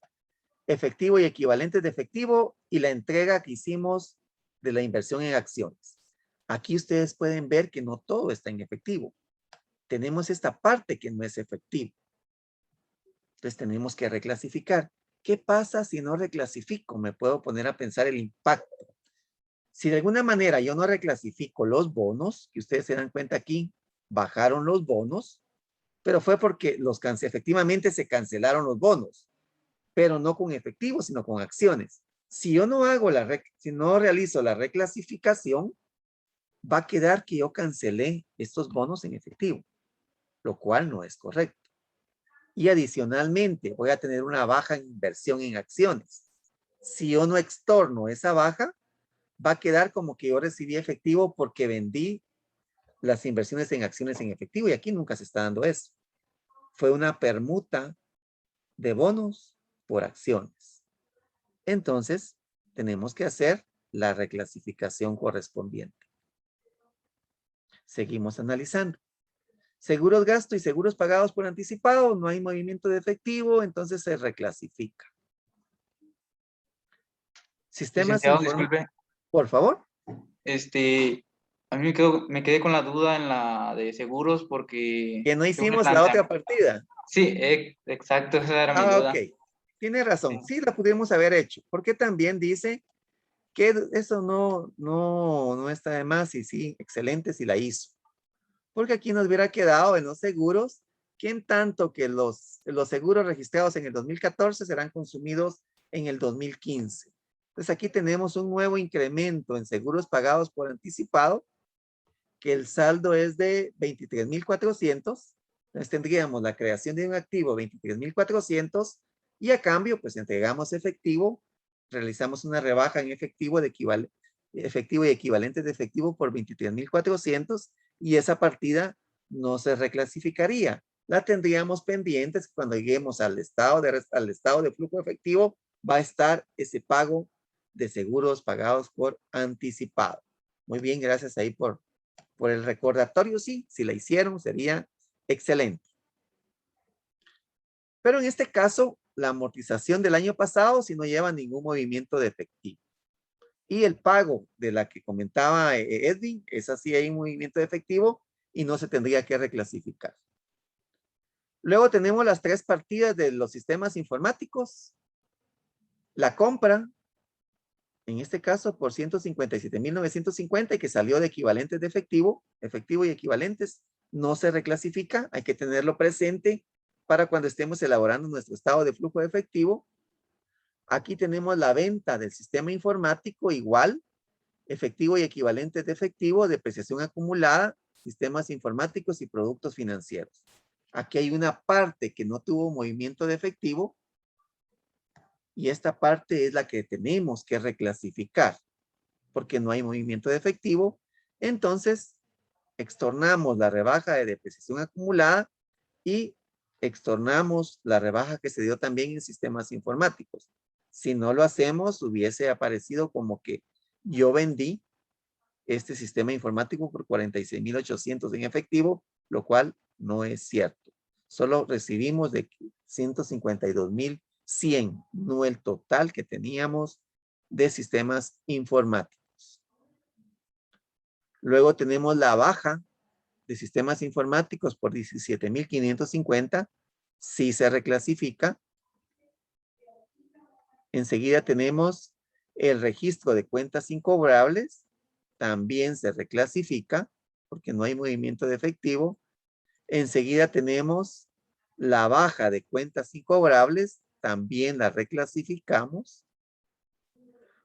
efectivo y equivalentes de efectivo, y la entrega que hicimos de la inversión en acciones. Aquí ustedes pueden ver que no todo está en efectivo. Tenemos esta parte que no es efectivo. Entonces tenemos que reclasificar. ¿Qué pasa si no reclasifico? Me puedo poner a pensar el impacto. Si de alguna manera yo no reclasifico los bonos, que ustedes se dan cuenta aquí, bajaron los bonos, pero fue porque efectivamente se cancelaron los bonos, pero no con efectivo, sino con acciones. Si yo no hago si no realizo la reclasificación, va a quedar que yo cancelé estos bonos en efectivo, lo cual no es correcto. Y adicionalmente voy a tener una baja en inversión en acciones. Si yo no extorno esa baja, va a quedar como que yo recibí efectivo porque vendí las inversiones en acciones en efectivo, y aquí nunca se está dando eso. Fue una permuta de bonos por acciones. Entonces, tenemos que hacer la reclasificación correspondiente. Seguimos analizando. Seguros gasto y seguros pagados por anticipado, no hay movimiento de efectivo, entonces se reclasifica. Sistemas Disculpe. Por favor. A mí me quedé con la duda en la de seguros porque... Que no hicimos la otra partida. Sí, exacto, esa era mi duda. Ok, tiene razón, sí la pudimos haber hecho, porque también dice que eso no está de más, y sí, excelente si la hizo. Porque aquí nos hubiera quedado en los seguros, que en tanto que los seguros registrados en el 2014 serán consumidos en el 2015. Entonces aquí tenemos un nuevo incremento en seguros pagados por anticipado, que el saldo es de 23.400. Entonces tendríamos la creación de un activo 23.400 y a cambio pues entregamos efectivo, realizamos una rebaja en efectivo efectivo y equivalentes de efectivo por 23.400, y esa partida no se reclasificaría. La tendríamos pendientes cuando lleguemos al estado de flujo efectivo, va a estar ese pago de seguros pagados por anticipado. Muy bien, gracias ahí por el recordatorio. Sí, si la hicieron sería excelente. Pero en este caso, la amortización del año pasado sí no lleva ningún movimiento de efectivo. Y el pago de la que comentaba Edwin, esa sí hay un movimiento de efectivo y no se tendría que reclasificar. Luego tenemos las tres partidas de los sistemas informáticos. La compra, en este caso por 157.950, y que salió de equivalentes de efectivo y equivalentes, no se reclasifica, hay que tenerlo presente para cuando estemos elaborando nuestro estado de flujo de efectivo. Aquí tenemos la venta del sistema informático, igual, efectivo y equivalentes de efectivo, depreciación acumulada, sistemas informáticos y productos financieros. Aquí hay una parte que no tuvo movimiento de efectivo, y esta parte es la que tenemos que reclasificar, porque no hay movimiento de efectivo. Entonces, extornamos la rebaja de depreciación acumulada y extornamos la rebaja que se dio también en sistemas informáticos. Si no lo hacemos, hubiese aparecido como que yo vendí este sistema informático por 46.800 en efectivo, lo cual no es cierto. Solo recibimos de 152,100, no el total que teníamos de sistemas informáticos. Luego tenemos la baja de sistemas informáticos por 17,550, sí se reclasifica. Enseguida tenemos el registro de cuentas incobrables, también se reclasifica porque no hay movimiento de efectivo. Enseguida tenemos la baja de cuentas incobrables, también la reclasificamos.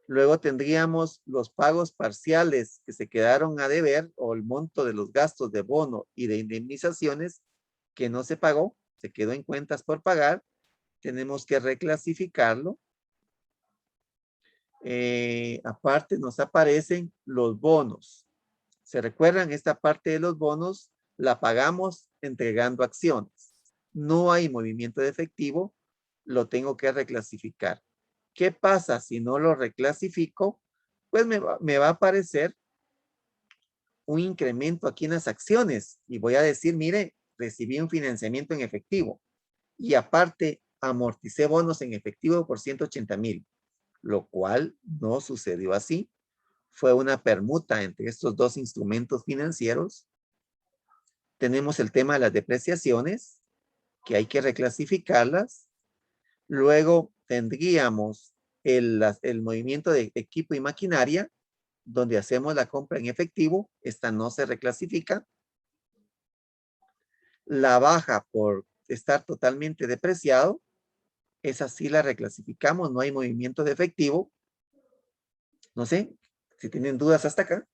Luego tendríamos los pagos parciales que se quedaron a deber o el monto de los gastos de bono y de indemnizaciones que no se pagó, se quedó en cuentas por pagar. Tenemos que reclasificarlo. Aparte nos aparecen los bonos. ¿Se recuerdan? Esta parte de los bonos la pagamos entregando acciones. No hay movimiento de efectivo, lo tengo que reclasificar. ¿Qué pasa si no lo reclasifico? Pues me va a aparecer un incremento aquí en las acciones y voy a decir, mire, recibí un financiamiento en efectivo y aparte amorticé bonos en efectivo por 180,000, lo cual no sucedió así. Fue una permuta entre estos dos instrumentos financieros. Tenemos el tema de las depreciaciones, que hay que reclasificarlas. Luego tendríamos el movimiento de equipo y maquinaria, donde hacemos la compra en efectivo. Esta no se reclasifica. La baja por estar totalmente depreciado, esa sí la reclasificamos, no hay movimiento de efectivo. No sé si tienen dudas hasta acá.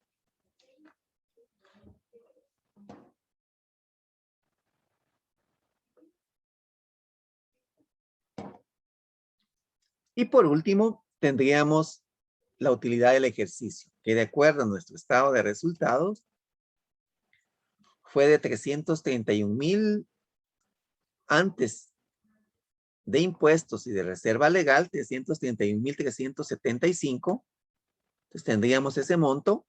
Y por último, tendríamos la utilidad del ejercicio, que de acuerdo a nuestro estado de resultados, fue de 331,000 antes de impuestos y de reserva legal, 331,375. Entonces tendríamos ese monto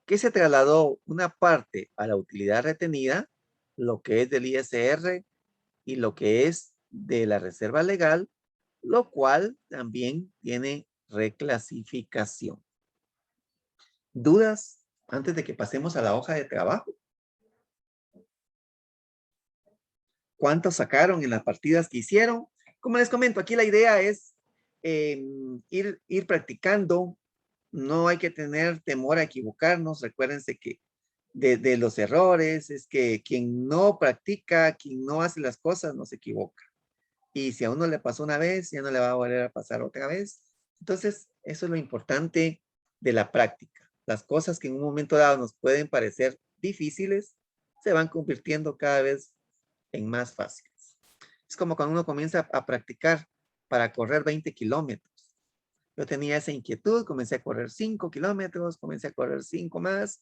que se trasladó una parte a la utilidad retenida, lo que es del ISR y lo que es de la reserva legal, lo cual también tiene reclasificación. ¿Dudas antes de que pasemos a la hoja de trabajo? ¿Cuántos sacaron en las partidas que hicieron? Como les comento, aquí la idea es ir practicando. No hay que tener temor a equivocarnos. Recuérdense que de los errores es que quien no practica, quien no hace las cosas, no se equivoca. Y si a uno le pasó una vez, ya no le va a volver a pasar otra vez. Entonces, eso es lo importante de la práctica. Las cosas que en un momento dado nos pueden parecer difíciles, se van convirtiendo cada vez en más fáciles. Es como cuando uno comienza a practicar para correr 20 kilómetros. Yo tenía esa inquietud, comencé a correr 5 kilómetros, comencé a correr 5 más,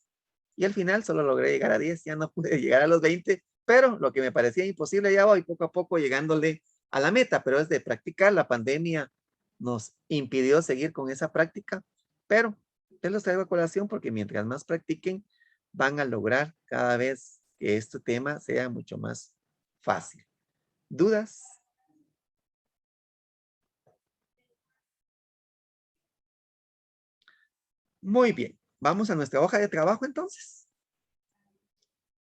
y al final solo logré llegar a 10, ya no pude llegar a los 20, pero lo que me parecía imposible ya voy poco a poco llegándole a la meta, pero es de practicar. La pandemia nos impidió seguir con esa práctica, pero te los traigo a colación porque mientras más practiquen, van a lograr cada vez que este tema sea mucho más fácil. ¿Dudas? Muy bien. Vamos a nuestra hoja de trabajo entonces.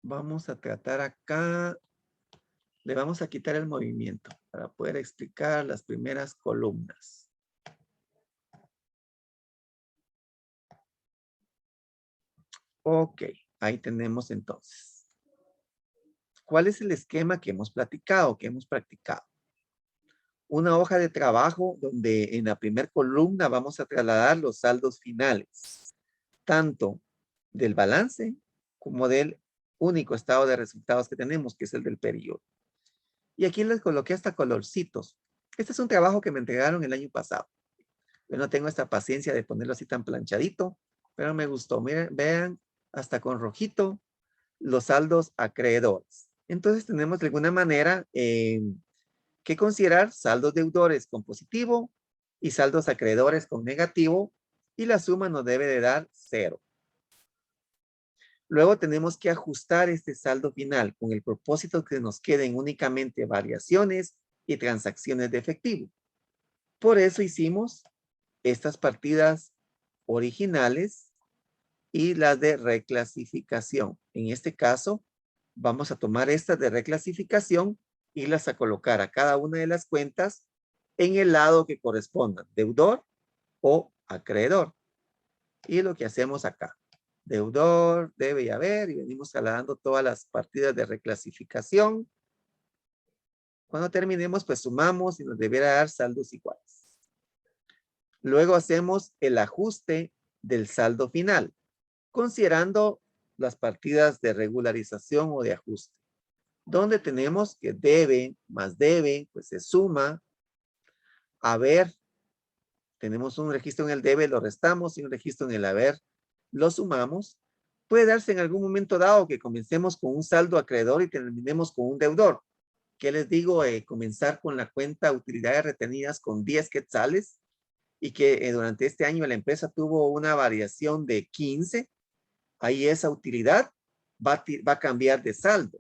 Vamos a tratar acá. Le vamos a quitar el movimiento para poder explicar las primeras columnas. Ok, ahí tenemos entonces. ¿Cuál es el esquema que hemos platicado, que hemos practicado? Una hoja de trabajo donde en la primera columna vamos a trasladar los saldos finales, tanto del balance como del único estado de resultados que tenemos, que es el del periodo. Y aquí les coloqué hasta colorcitos. Este es un trabajo que me entregaron el año pasado. Yo no tengo esta paciencia de ponerlo así tan planchadito, pero me gustó. Miren, vean, hasta con rojito, los saldos acreedores. Entonces tenemos de alguna manera que considerar saldos deudores con positivo y saldos acreedores con negativo, y la suma nos debe de dar 0. Luego tenemos que ajustar este saldo final con el propósito que nos queden únicamente variaciones y transacciones de efectivo. Por eso hicimos estas partidas originales y las de reclasificación. En este caso, vamos a tomar estas de reclasificación y las a colocar a cada una de las cuentas en el lado que corresponda, deudor o acreedor. Y lo que hacemos acá, deudor, debe y haber, y venimos trasladando todas las partidas de reclasificación. Cuando terminemos, pues sumamos y nos deberá dar saldos iguales. Luego hacemos el ajuste del saldo final, considerando las partidas de regularización o de ajuste, donde tenemos que debe más debe, pues se suma. Haber, tenemos un registro en el debe, lo restamos, y un registro en el haber, lo sumamos. Puede darse en algún momento dado que comencemos con un saldo acreedor y terminemos con un deudor. ¿Qué les digo? Comenzar con la cuenta utilidades retenidas con 10 quetzales y que durante este año la empresa tuvo una variación de 15. Ahí esa utilidad va a cambiar de saldo.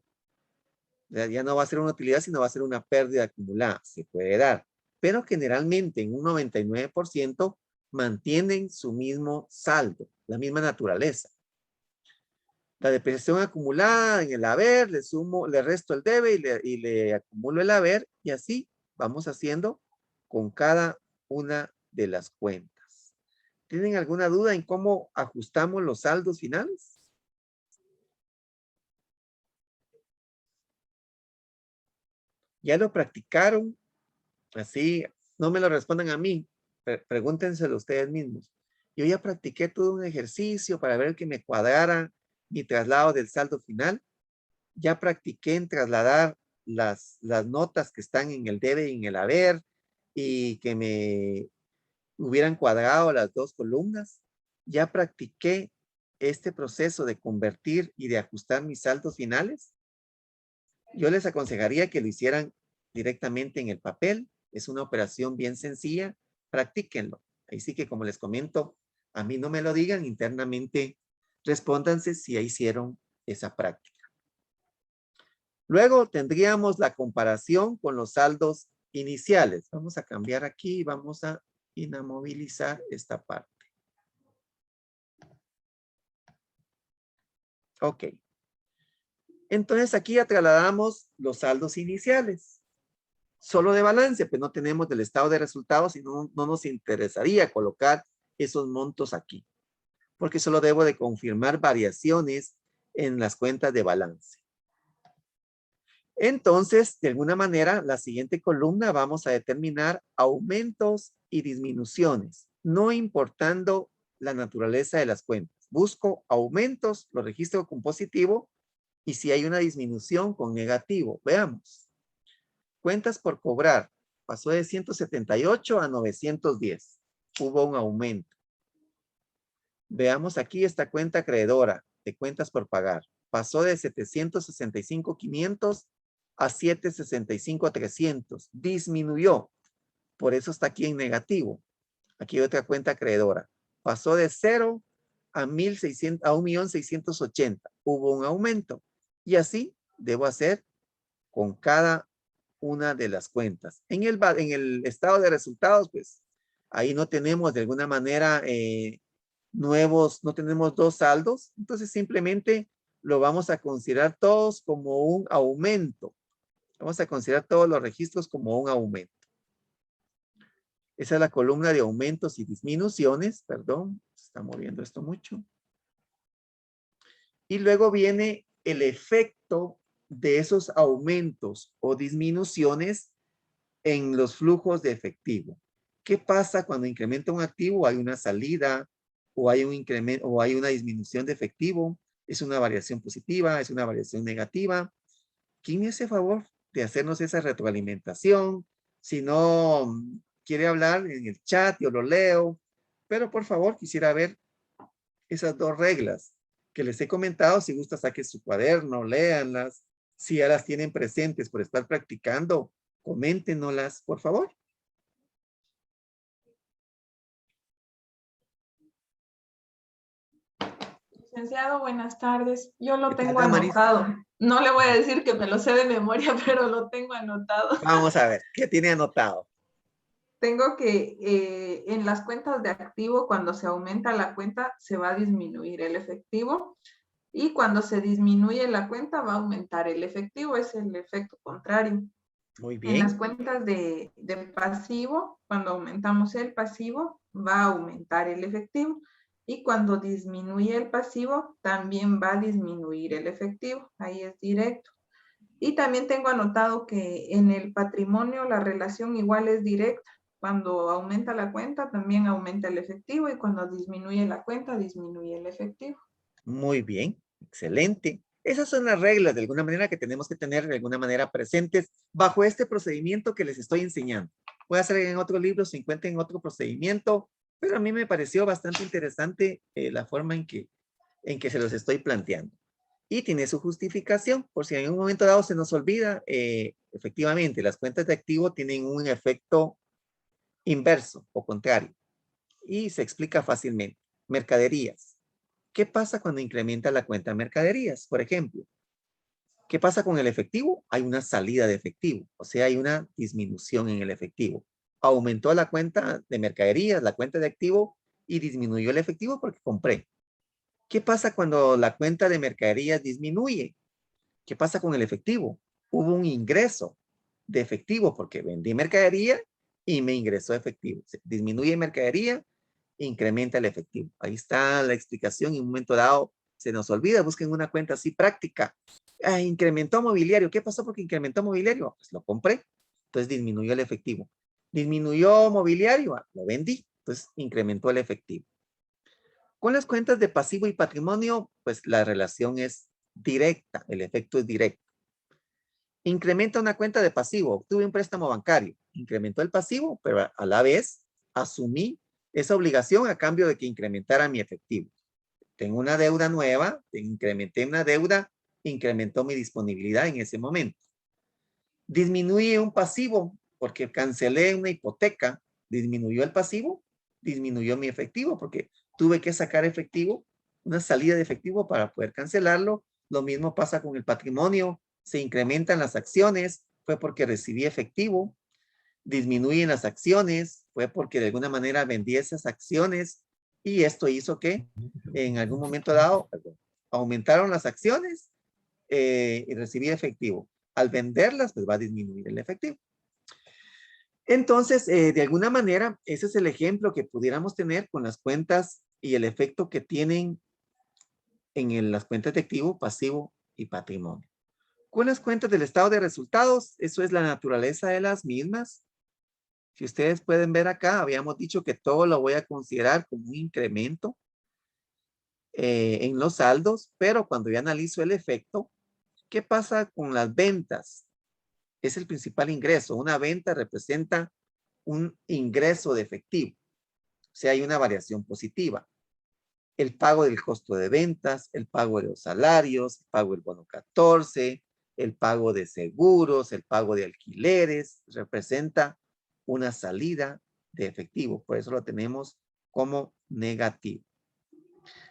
Ya no va a ser una utilidad, sino va a ser una pérdida acumulada. Se puede dar. Pero generalmente en un 99% mantienen su mismo saldo, la misma naturaleza. La depreciación acumulada en el haber, le resto el debe y le acumulo el haber, y así vamos haciendo con cada una de las cuentas. ¿Tienen alguna duda en cómo ajustamos los saldos finales? ¿Ya lo practicaron? Así, no me lo respondan a mí, pregúntenselo ustedes mismos. Yo ya practiqué todo un ejercicio para ver que me cuadrara mi traslado del saldo final. Ya practiqué en trasladar las notas que están en el debe y en el haber y que me hubieran cuadrado las dos columnas. Ya practiqué este proceso de convertir y de ajustar mis saldos finales. Yo les aconsejaría que lo hicieran directamente en el papel. Es una operación bien sencilla. Practíquenlo. Ahí sí que, como les comento, a mí no me lo digan, internamente respóndanse si ya hicieron esa práctica. Luego tendríamos la comparación con los saldos iniciales. Vamos a cambiar aquí y vamos a inamovilizar esta parte. Ok. Entonces aquí ya trasladamos los saldos iniciales. Solo de balance, pues no tenemos del estado de resultados y no nos interesaría colocar esos montos aquí, porque solo debo de confirmar variaciones en las cuentas de balance. Entonces, de alguna manera, la siguiente columna vamos a determinar aumentos y disminuciones, no importando la naturaleza de las cuentas. Busco aumentos, lo registro con positivo, y si hay una disminución con negativo. Veamos. Cuentas por cobrar. Pasó de 178 a 910. Hubo un aumento. Veamos aquí esta cuenta acreedora de cuentas por pagar. Pasó de 765,500 a 765,300. Disminuyó. Por eso está aquí en negativo. Aquí hay otra cuenta acreedora. Pasó de 0 a 1,680,000. Hubo un aumento. Y así debo hacer con cada una de las cuentas. En el estado de resultados, pues, ahí no tenemos de alguna manera nuevos, no tenemos dos saldos. Entonces simplemente lo vamos a considerar todos como un aumento. Vamos a considerar todos los registros como un aumento. Esa es la columna de aumentos y disminuciones. Perdón, se está moviendo esto mucho. Y luego viene el efecto de esos aumentos o disminuciones en los flujos de efectivo. ¿Qué pasa cuando incrementa un activo? Hay una salida o hay un incremento o hay una disminución de efectivo. Es una variación positiva, es una variación negativa. ¿Quién me hace favor de hacernos esa retroalimentación? Si no quiere hablar en el chat, yo lo leo. Pero por favor, quisiera ver esas dos reglas que les he comentado. Si gusta, saque su cuaderno, léanlas. Si ya las tienen presentes por estar practicando, coméntenoslas, por favor. Licenciado, buenas tardes. Yo lo ¿Qué tal, tengo Damaris? anotado. No le voy a decir que me lo sé de memoria, pero lo tengo anotado. Vamos a ver, ¿qué tiene anotado? Tengo que en las cuentas de activo, cuando se aumenta la cuenta, se va a disminuir el efectivo. Y cuando se disminuye la cuenta, va a aumentar el efectivo. Es el efecto contrario. Muy En las bien. cuentas de pasivo, cuando aumentamos el pasivo, va a aumentar el efectivo. Y cuando disminuye el pasivo, también va a disminuir el efectivo. Ahí es directo. Y también tengo anotado que en el patrimonio la relación igual es directa. Cuando aumenta la cuenta, también aumenta el efectivo. Y cuando disminuye la cuenta, disminuye el efectivo. Muy bien, excelente. Esas son las reglas de alguna manera que tenemos que tener de alguna manera presentes bajo este procedimiento que les estoy enseñando. Puede ser en otro libro, se encuentra en otro procedimiento, pero a mí me pareció bastante interesante la forma en que se los estoy planteando. Y tiene su justificación, por si en un momento dado se nos olvida, efectivamente, las cuentas de activo tienen un efecto inverso o contrario y se explica fácilmente. Mercaderías. ¿Qué pasa cuando incrementa la cuenta de mercaderías? Por ejemplo, ¿qué pasa con el efectivo? Hay una salida de efectivo, o sea, hay una disminución en el efectivo. Aumentó la cuenta de mercaderías, la cuenta de activo, y disminuyó el efectivo porque compré. ¿Qué pasa cuando la cuenta de mercaderías disminuye? ¿Qué pasa con el efectivo? Hubo un ingreso de efectivo porque vendí mercadería y me ingresó efectivo. Se disminuye mercadería, incrementa el efectivo. Ahí está la explicación. En un momento dado se nos olvida, busquen una cuenta así práctica. Incrementó mobiliario. ¿Qué pasó porque incrementó mobiliario? Pues lo compré, entonces disminuyó el efectivo. Disminuyó mobiliario, lo vendí, entonces incrementó el efectivo. Con las cuentas de pasivo y patrimonio, pues la relación es directa, el efecto es directo. Incrementa una cuenta de pasivo, obtuve un préstamo bancario, incrementó el pasivo, pero a la vez asumí esa obligación a cambio de que incrementara mi efectivo. Tengo una deuda nueva, incrementé una deuda, incrementó mi disponibilidad en ese momento. Disminuye un pasivo porque cancelé una hipoteca, disminuyó el pasivo, disminuyó mi efectivo porque tuve que sacar efectivo, una salida de efectivo para poder cancelarlo. Lo mismo pasa con el patrimonio, se incrementan las acciones, fue porque recibí efectivo, disminuyen las acciones, fue porque de alguna manera vendí esas acciones y esto hizo que en algún momento dado aumentaron las acciones y recibí efectivo. Al venderlas, pues va a disminuir el efectivo. Entonces, de alguna manera, ese es el ejemplo que pudiéramos tener con las cuentas y el efecto que tienen en las cuentas de activo, pasivo y patrimonio. Con las cuentas del estado de resultados, eso es la naturaleza de las mismas. Si ustedes pueden ver acá, habíamos dicho que todo lo voy a considerar como un incremento en los saldos, pero cuando yo analizo el efecto, ¿qué pasa con las ventas? Es el principal ingreso. Una venta representa un ingreso de efectivo. O sea, hay una variación positiva. El pago del costo de ventas, el pago de los salarios, el pago del bono 14, el pago de seguros, el pago de alquileres, representa una salida de efectivo. Por eso lo tenemos como negativo.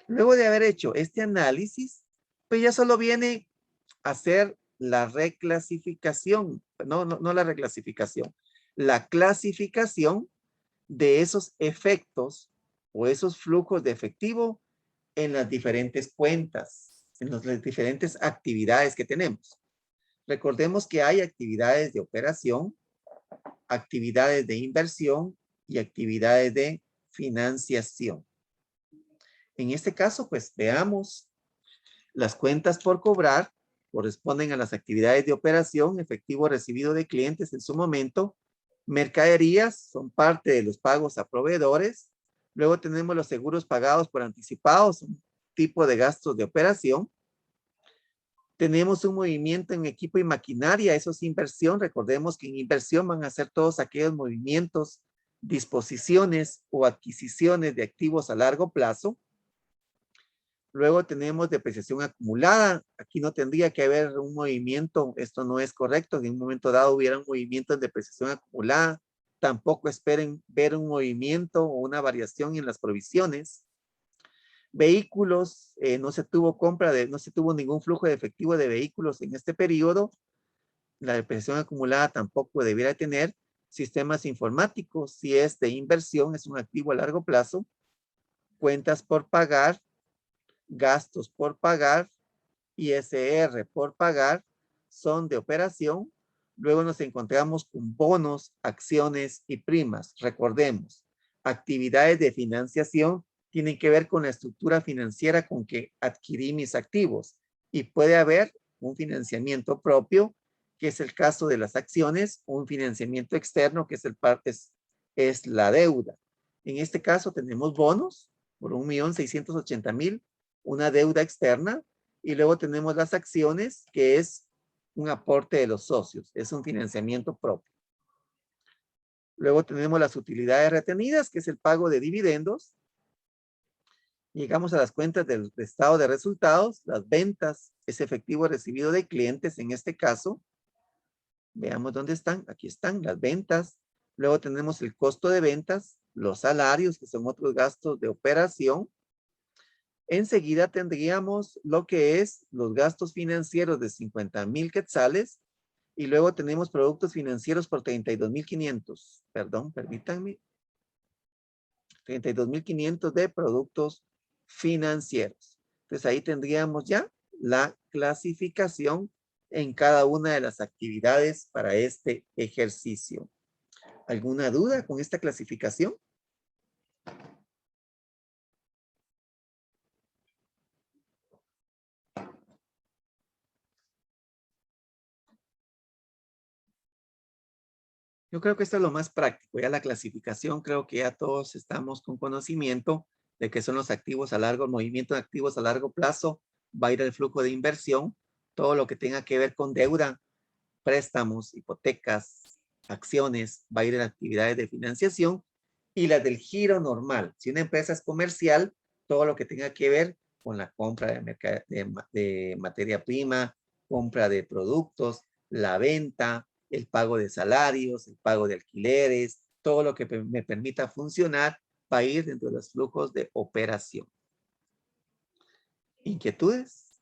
Luego de haber hecho este análisis, pues ya solo viene a hacer la reclasificación, no la reclasificación, la clasificación de esos efectos o esos flujos de efectivo en las diferentes cuentas, en las diferentes actividades que tenemos. Recordemos que hay actividades de operación, actividades de inversión y actividades de financiación. En este caso, pues veamos las cuentas por cobrar corresponden a las actividades de operación, efectivo recibido de clientes en su momento. Mercaderías son parte de los pagos a proveedores. Luego tenemos los seguros pagados por anticipados, un tipo de gastos de operación. Tenemos un movimiento en equipo y maquinaria, eso es inversión. Recordemos que en inversión van a ser todos aquellos movimientos, disposiciones o adquisiciones de activos a largo plazo. Luego tenemos depreciación acumulada. Aquí no tendría que haber un movimiento. Esto no es correcto. En un momento dado hubiera un movimiento de depreciación acumulada. Tampoco esperen ver un movimiento o una variación en las provisiones. Vehículos, no se tuvo no se tuvo ningún flujo de efectivo de vehículos en este periodo. La depreciación acumulada tampoco debiera tener. Sistemas informáticos, si es de inversión, es un activo a largo plazo. Cuentas por pagar, gastos por pagar, ISR por pagar, son de operación. Luego nos encontramos con bonos, acciones y primas. Recordemos, actividades de financiación tienen que ver con la estructura financiera con que adquirí mis activos. Y puede haber un financiamiento propio, que es el caso de las acciones, un financiamiento externo, que es la deuda. En este caso tenemos bonos por 1.680.000, una deuda externa, y luego tenemos las acciones, que es un aporte de los socios, es un financiamiento propio. Luego tenemos las utilidades retenidas, que es el pago de dividendos. Llegamos a las cuentas del estado de resultados, las ventas, es efectivo recibido de clientes en este caso. Veamos dónde están, aquí están las ventas. Luego tenemos el costo de ventas, los salarios, que son otros gastos de operación. Enseguida tendríamos lo que es los gastos financieros de 50.000 quetzales, y luego tenemos productos financieros por 32.500. Perdón, permítanme. 32.500 de productos financieros. Entonces ahí tendríamos ya la clasificación en cada una de las actividades para este ejercicio. ¿Alguna duda con esta clasificación? Yo creo que esto es lo más práctico. Ya la clasificación, creo que ya todos estamos con conocimiento de que son los activos a largo, movimiento de activos a largo plazo, va a ir el flujo de inversión, todo lo que tenga que ver con deuda, préstamos, hipotecas, acciones, va a ir en actividades de financiación, y las del giro normal. Si una empresa es comercial, todo lo que tenga que ver con la compra de materia prima, compra de productos, la venta, el pago de salarios, el pago de alquileres, todo lo que me permita funcionar va a ir dentro de los flujos de operación. ¿Inquietudes?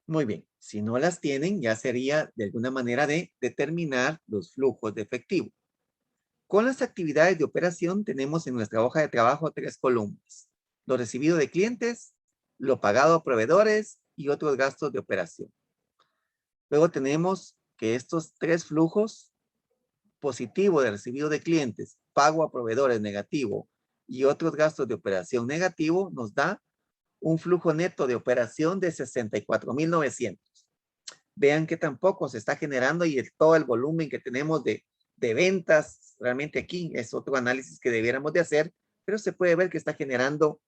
Muy bien, si no las tienen, ya sería de alguna manera de determinar los flujos de efectivo. Con las actividades de operación tenemos en nuestra hoja de trabajo 3 columnas. Lo recibido de clientes, lo pagado a proveedores y otros gastos de operación. Luego tenemos que estos 3 flujos, positivo de recibido de clientes, pago a proveedores negativo y otros gastos de operación negativo, nos da un flujo neto de operación de 64.900. Vean que tampoco se está generando y todo el volumen que tenemos de ventas, realmente aquí es otro análisis que debiéramos de hacer, pero se puede ver que está generando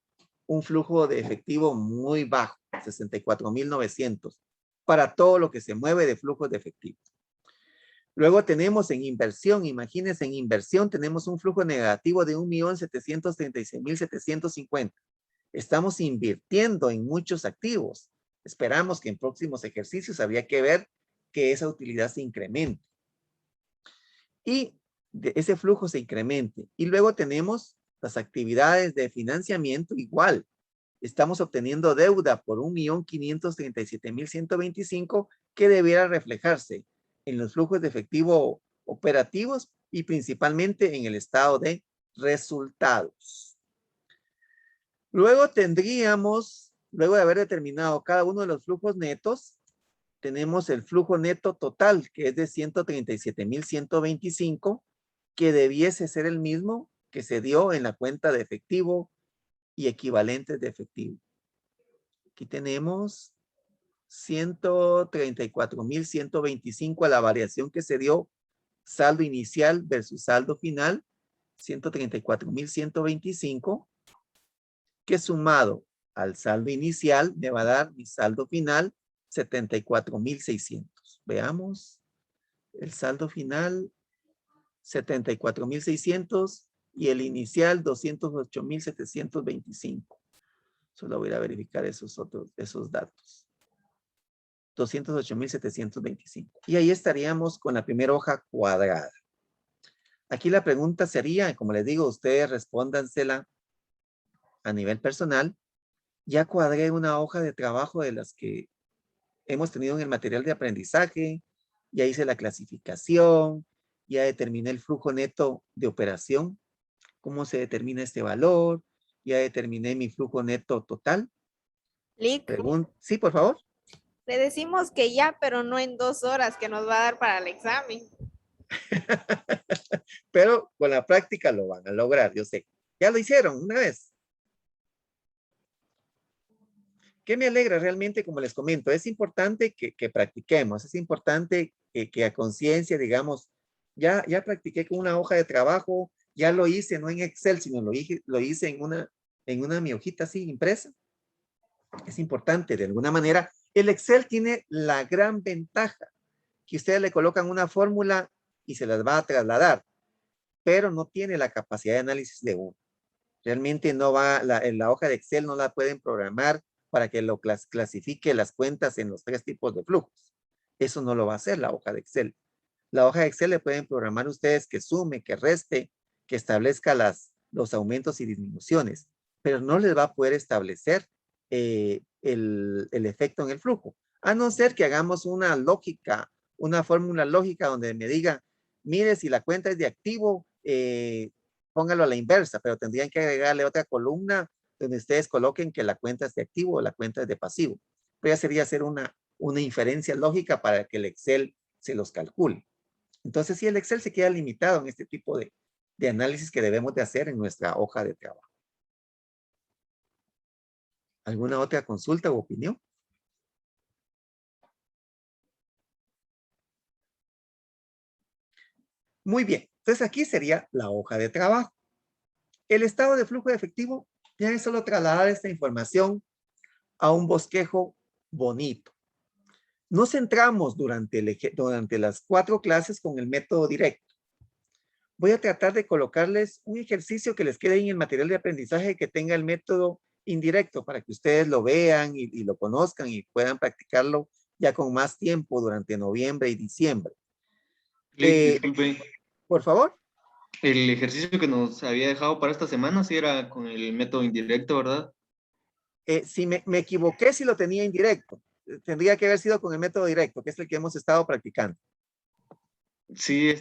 un flujo de efectivo muy bajo, 64.900, para todo lo que se mueve de flujos de efectivo. Luego tenemos en inversión, imagínense, en inversión tenemos un flujo negativo de 1.736.750. Estamos invirtiendo en muchos activos. Esperamos que en próximos ejercicios habría que ver que esa utilidad se incremente. Y ese flujo se incremente. Y luego tenemos las actividades de financiamiento igual. Estamos obteniendo deuda por 1.537.125 que debiera reflejarse en los flujos de efectivo operativos y principalmente en el estado de resultados. Luego tendríamos, luego de haber determinado cada uno de los flujos netos, tenemos el flujo neto total, que es de 137.125, que debiese ser el mismo que se dio en la cuenta de efectivo y equivalentes de efectivo. Aquí tenemos 134.125 a la variación que se dio, saldo inicial versus saldo final, 134.125, que sumado al saldo inicial me va a dar mi saldo final 74.600. Veamos, el saldo final 74.600 y el inicial 208.725. Solo voy a verificar esos datos. 208.725. Y ahí estaríamos con la primera hoja cuadrada. Aquí la pregunta sería, como les digo, ustedes respóndansela a nivel personal. Ya cuadré una hoja de trabajo de las que hemos tenido en el material de aprendizaje, ya hice la clasificación, ya determiné el flujo neto de operación, cómo se determina este valor, ya determiné mi flujo neto total. Lick, Sí, por favor. le decimos que ya, pero no en 2 horas que nos va a dar para el examen. Pero con la práctica lo van a lograr, yo sé. Ya lo hicieron una vez. ¿Qué me alegra realmente? Como les comento, es importante que practiquemos, es importante que a conciencia, digamos, ya practiqué con una hoja de trabajo, ya lo hice, no en Excel, sino lo hice en una mi hojita así impresa. Es importante, de alguna manera. El Excel tiene la gran ventaja que ustedes le colocan una fórmula y se las va a trasladar, pero no tiene la capacidad de análisis de uno. Realmente no va, en la hoja de Excel no la pueden programar para que lo clasifique las cuentas en los 3 tipos de flujos. Eso no lo va a hacer la hoja de Excel. La hoja de Excel le pueden programar ustedes que sume, que reste, que establezca los aumentos y disminuciones, pero no les va a poder establecer el efecto en el flujo. A no ser que hagamos una lógica, una fórmula lógica donde me diga, mire, si la cuenta es de activo, póngalo a la inversa, pero tendrían que agregarle otra columna donde ustedes coloquen que la cuenta es de activo o la cuenta es de pasivo. Pero ya sería hacer una inferencia lógica para que el Excel se los calcule. Entonces, sí, el Excel se queda limitado en este tipo de análisis que debemos de hacer en nuestra hoja de trabajo. ¿Alguna otra consulta u opinión? Muy bien. Entonces, aquí sería la hoja de trabajo. El estado de flujo de efectivo ya es solo trasladar esta información a un bosquejo bonito. Nos centramos durante las 4 clases con el método directo. Voy a tratar de colocarles un ejercicio que les quede en el material de aprendizaje que tenga el método indirecto para que ustedes lo vean y lo conozcan y puedan practicarlo ya con más tiempo durante noviembre y diciembre. Disculpe, Por favor. el ejercicio que nos había dejado para esta semana sí era con el método indirecto, ¿verdad? Si me equivoqué, si lo tenía indirecto. Tendría que haber sido con el método directo, que es el que hemos estado practicando. Sí,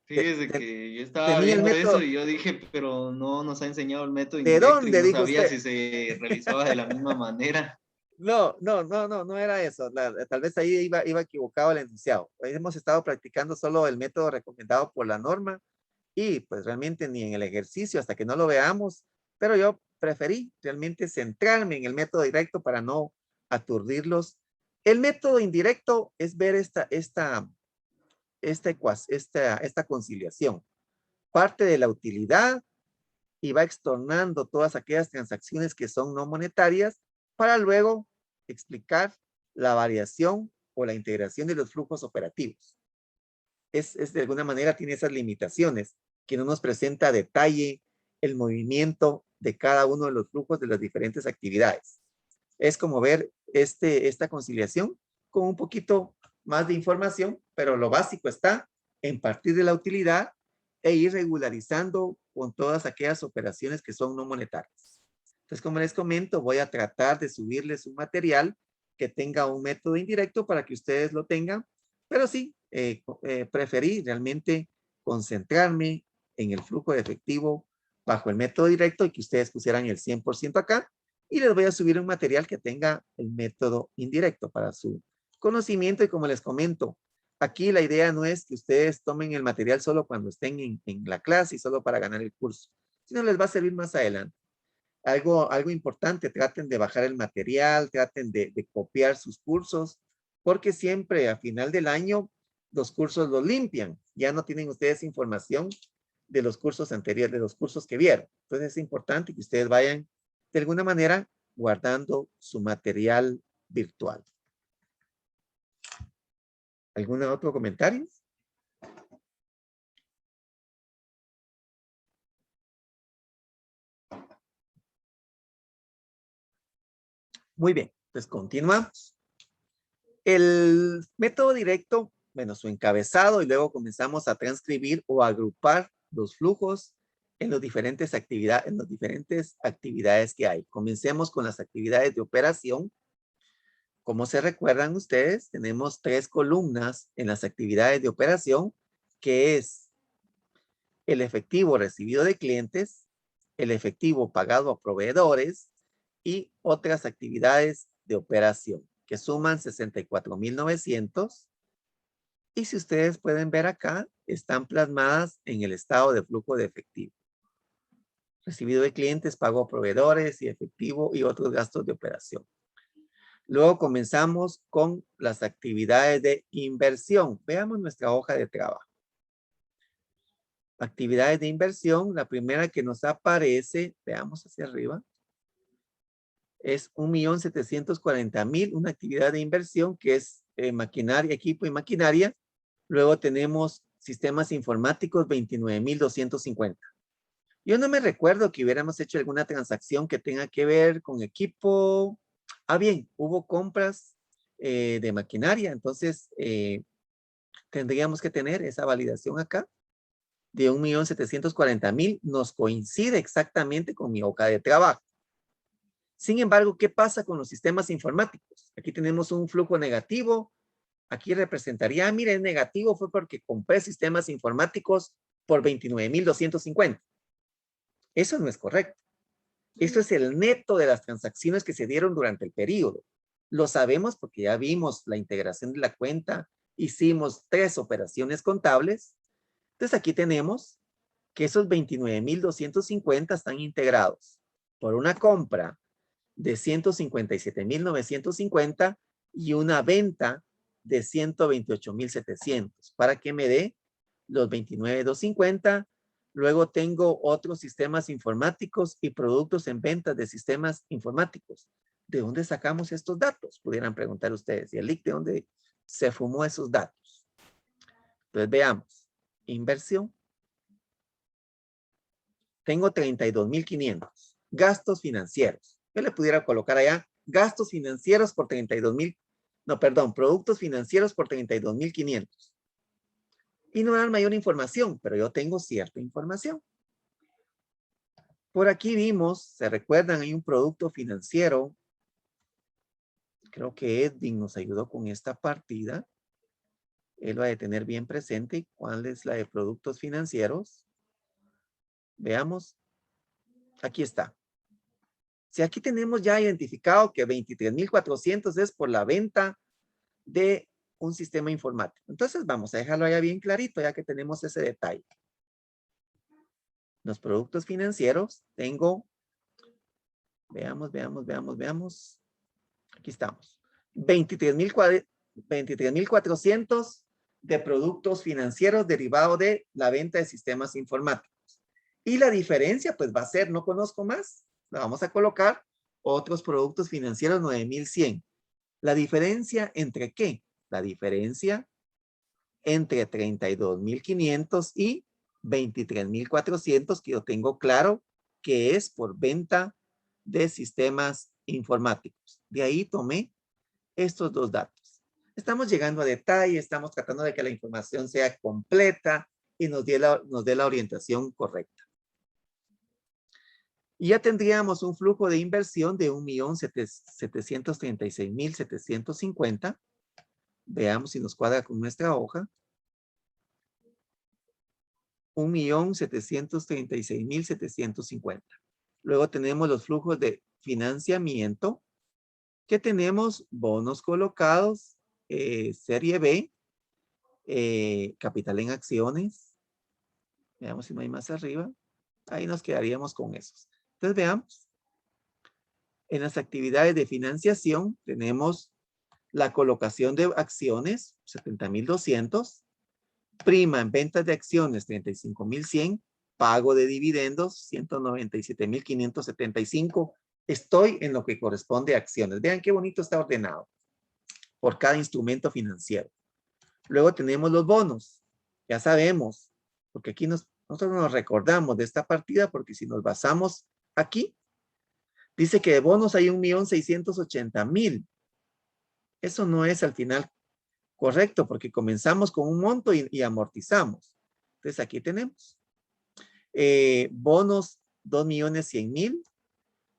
fíjese que yo estaba Tenía el viendo eso método. y yo dije, pero no nos ha enseñado el método ¿De indirecto y dónde no dijo sabía usted? si se realizaba de la misma manera. No era eso. Tal vez ahí iba equivocado el enunciado. Hoy hemos estado practicando solo el método recomendado por la norma y pues realmente ni en el ejercicio hasta que no lo veamos, pero yo preferí realmente centrarme en el método directo para no aturdirlos. El método indirecto es ver esta conciliación. Parte de la utilidad y va extornando todas aquellas transacciones que son no monetarias para luego explicar la variación o la integración de los flujos operativos. Es de alguna manera tiene esas limitaciones que no nos presenta a detalle el movimiento de cada uno de los flujos de las diferentes actividades. Es como ver esta conciliación con un poquito más de información, pero lo básico está en partir de la utilidad e ir regularizando con todas aquellas operaciones que son no monetarias. Entonces, como les comento, voy a tratar de subirles un material que tenga un método indirecto para que ustedes lo tengan, pero sí, preferí realmente concentrarme en el flujo de efectivo bajo el método directo y que ustedes pusieran el 100% acá, y les voy a subir un material que tenga el método indirecto para su conocimiento. Y como les comento, aquí la idea no es que ustedes tomen el material solo cuando estén en la clase y solo para ganar el curso, sino les va a servir más adelante. Algo importante, traten de bajar el material, traten de copiar sus cursos, porque siempre a final del año los cursos los limpian. Ya no tienen ustedes información de los cursos anteriores, de los cursos que vieron. Entonces es importante que ustedes vayan de alguna manera guardando su material virtual. ¿Algún otro comentario? Muy bien, pues continuamos. El método directo bueno, su encabezado y luego comenzamos a transcribir o agrupar los flujos en las diferentes actividades que hay. Comencemos con las actividades de operación. Como se recuerdan ustedes, tenemos 3 columnas en las actividades de operación, que es el efectivo recibido de clientes, el efectivo pagado a proveedores y otras actividades de operación, que suman 64,900. Y si ustedes pueden ver acá, están plasmadas en el estado de flujo de efectivo. Recibido de clientes, pago a proveedores y efectivo y otros gastos de operación. Luego comenzamos con las actividades de inversión. Veamos nuestra hoja de trabajo. Actividades de inversión, la primera que nos aparece, veamos hacia arriba, es 1,740,000, una actividad de inversión que es maquinaria, equipo y maquinaria. Luego tenemos sistemas informáticos, 29,250. Yo no me recuerdo que hubiéramos hecho alguna transacción que tenga que ver con equipo. Ah, bien, hubo compras de maquinaria, entonces tendríamos que tener esa validación acá de 1,740,000. Nos coincide exactamente con mi hoja de trabajo. Sin embargo, ¿qué pasa con los sistemas informáticos? Aquí tenemos un flujo negativo. Aquí representaría, miren, negativo fue porque compré sistemas informáticos por 29,250. Eso no es correcto. Esto es el neto de las transacciones que se dieron durante el periodo. Lo sabemos porque ya vimos la integración de la cuenta, hicimos 3 operaciones contables. Entonces aquí tenemos que esos 29,250 están integrados por una compra de 157,950 y una venta de 128,700 para que me dé los 29,250. Luego tengo otros sistemas informáticos y productos en ventas de sistemas informáticos. ¿De dónde sacamos estos datos? Pudieran preguntar ustedes. ¿Y el LIC de dónde se fumó esos datos? Entonces veamos. Inversión. Tengo 32,500. Gastos financieros. Yo le pudiera colocar allá gastos financieros por 32,000. No, perdón, productos financieros por 32,500. Y no dan mayor información, pero yo tengo cierta información. Por aquí vimos, se recuerdan, hay un producto financiero. Creo que Edwin nos ayudó con esta partida. Él va a tener bien presente cuál es la de productos financieros. Veamos. Aquí está. Si aquí tenemos ya identificado que 23,400 es por la venta de un sistema informático. Entonces vamos a dejarlo allá bien clarito ya que tenemos ese detalle. Los productos financieros tengo, veamos. Aquí estamos. 23,400 de productos financieros derivados de la venta de sistemas informáticos. Y la diferencia pues va a ser, no conozco más, la vamos a colocar otros productos financieros 9,100. ¿La diferencia entre qué? La diferencia entre 32,500 y 23,400 que yo tengo claro que es por venta de sistemas informáticos. De ahí tomé estos dos datos. Estamos llegando a detalle, estamos tratando de que la información sea completa y nos dé la orientación correcta. Y ya tendríamos un flujo de inversión de 1,736,750. Veamos si nos cuadra con nuestra hoja. 1,736,750. Luego tenemos los flujos de financiamiento, que tenemos bonos colocados, serie B, capital en acciones. Veamos si no hay más arriba. Ahí nos quedaríamos con esos. Entonces veamos. En las actividades de financiación tenemos la colocación de acciones, 70,200. Prima en ventas de acciones, 35,100. Pago de dividendos, 197,575. Estoy en lo que corresponde a acciones. Vean qué bonito está ordenado por cada instrumento financiero. Luego tenemos los bonos. Ya sabemos, porque aquí nosotros nos recordamos de esta partida, porque si nos basamos aquí, dice que de bonos hay 1,680,000. Eso no es al final Correcto, porque comenzamos con un monto y amortizamos. Entonces aquí tenemos bonos 2.100.000.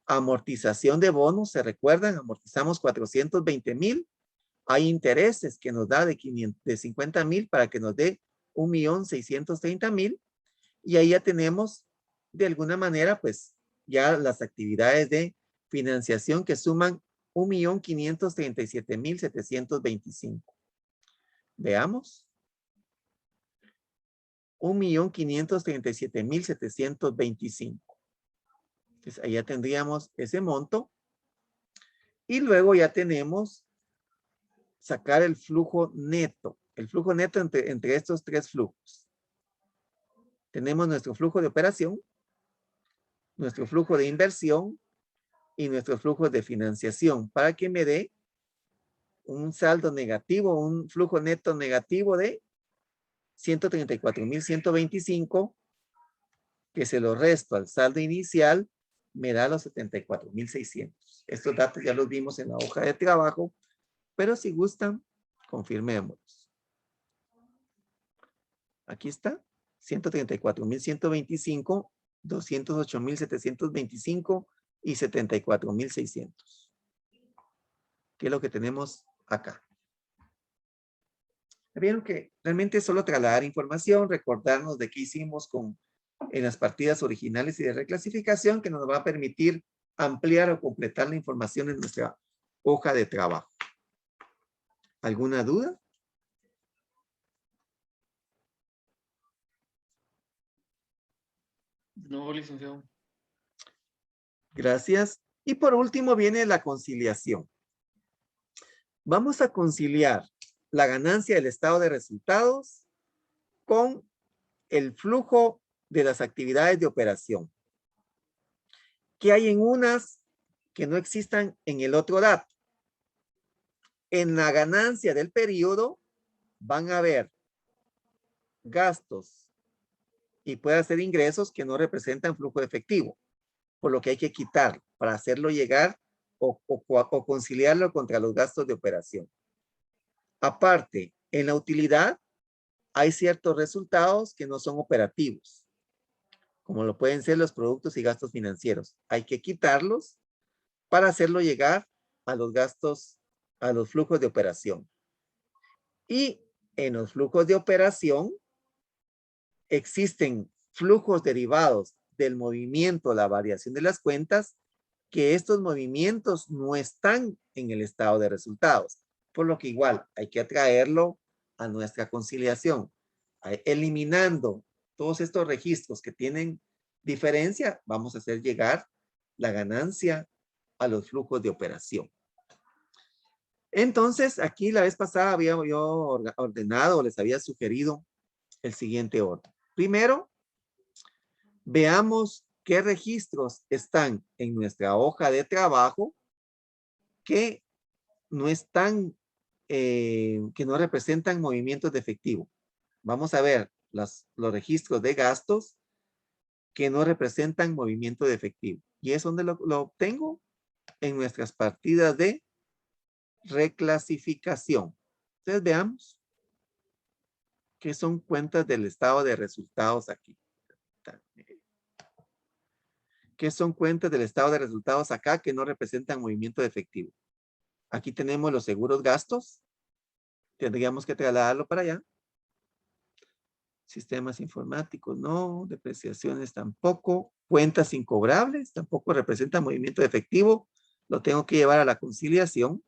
Amortización de bonos, ¿se recuerdan? Amortizamos 420.000. Hay intereses que nos da de 50.000 para que nos dé 1.630.000. Y ahí ya tenemos de alguna manera pues ya las actividades de financiación que suman 1.537.725. Veamos. 1.537.725. Entonces, ahí ya tendríamos ese monto. Y luego ya tenemos sacar el flujo neto. El flujo neto entre estos tres flujos. Tenemos nuestro flujo de operación, nuestro flujo de inversión y nuestro flujo de financiación para que me dé un saldo negativo, un flujo neto negativo de 134.125, que se lo resto al saldo inicial, me da los 74.600. Estos datos ya los vimos en la hoja de trabajo, pero si gustan, confirmémoslos. Aquí está, 134.125, 208.725 y 74.600. ¿Qué es lo que tenemos acá? Vieron que realmente es solo trasladar información, recordarnos de qué hicimos en las partidas originales y de reclasificación, que nos va a permitir ampliar o completar la información en nuestra hoja de trabajo. ¿Alguna duda? No, licenciado. Gracias. Y por último viene la conciliación. Vamos a conciliar la ganancia del estado de resultados con el flujo de las actividades de operación. Que hay en unas que no existan en el otro dato. En la ganancia del periodo van a haber gastos y puede hacer ingresos que no representan flujo de efectivo, por lo que hay que quitar para hacerlo llegar o conciliarlo contra los gastos de operación. Aparte, en la utilidad hay ciertos resultados que no son operativos, como lo pueden ser los productos y gastos financieros. Hay que quitarlos para hacerlo llegar a los gastos, a los flujos de operación. Y en los flujos de operación existen flujos derivados del movimiento, la variación de las cuentas, que estos movimientos no están en el estado de resultados, por lo que igual hay que atraerlo a nuestra conciliación. Eliminando todos estos registros que tienen diferencia, vamos a hacer llegar la ganancia a los flujos de operación. Entonces, aquí la vez pasada había yo ordenado, les había sugerido el siguiente orden. Primero, veamos qué registros están en nuestra hoja de trabajo que no están, que no representan movimientos de efectivo. Vamos a ver los registros de gastos que no representan movimiento de efectivo. Y es donde lo obtengo en nuestras partidas de reclasificación. Entonces veamos qué son cuentas del estado de resultados aquí. ¿Qué son cuentas del estado de resultados acá que no representan movimiento de efectivo? Aquí tenemos los seguros gastos. Tendríamos que trasladarlo para allá. Sistemas informáticos, no. Depreciaciones tampoco. Cuentas incobrables, tampoco representan movimiento de efectivo. Lo tengo que llevar a la conciliación.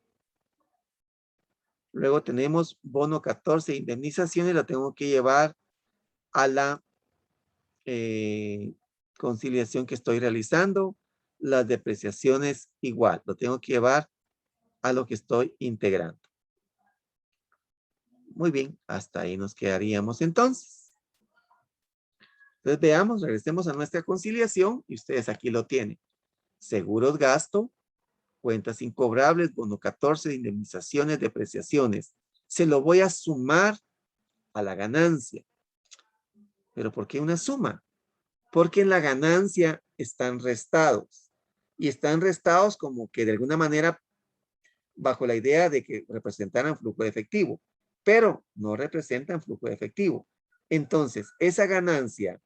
Luego tenemos bono 14, indemnizaciones. Lo tengo que llevar a la conciliación que estoy realizando. Las depreciaciones igual. Lo tengo que llevar a lo que estoy integrando. Muy bien, hasta ahí nos quedaríamos entonces. Entonces veamos, regresemos a nuestra conciliación y ustedes aquí lo tienen. Seguros gasto, cuentas incobrables, bono 14, indemnizaciones, depreciaciones. Se lo voy a sumar a la ganancia. ¿Pero por qué una suma? Porque en la ganancia están restados. Y están restados como que de alguna manera bajo la idea de que representaran flujo de efectivo. pero no representan flujo de efectivo. Entonces, esa ganancia,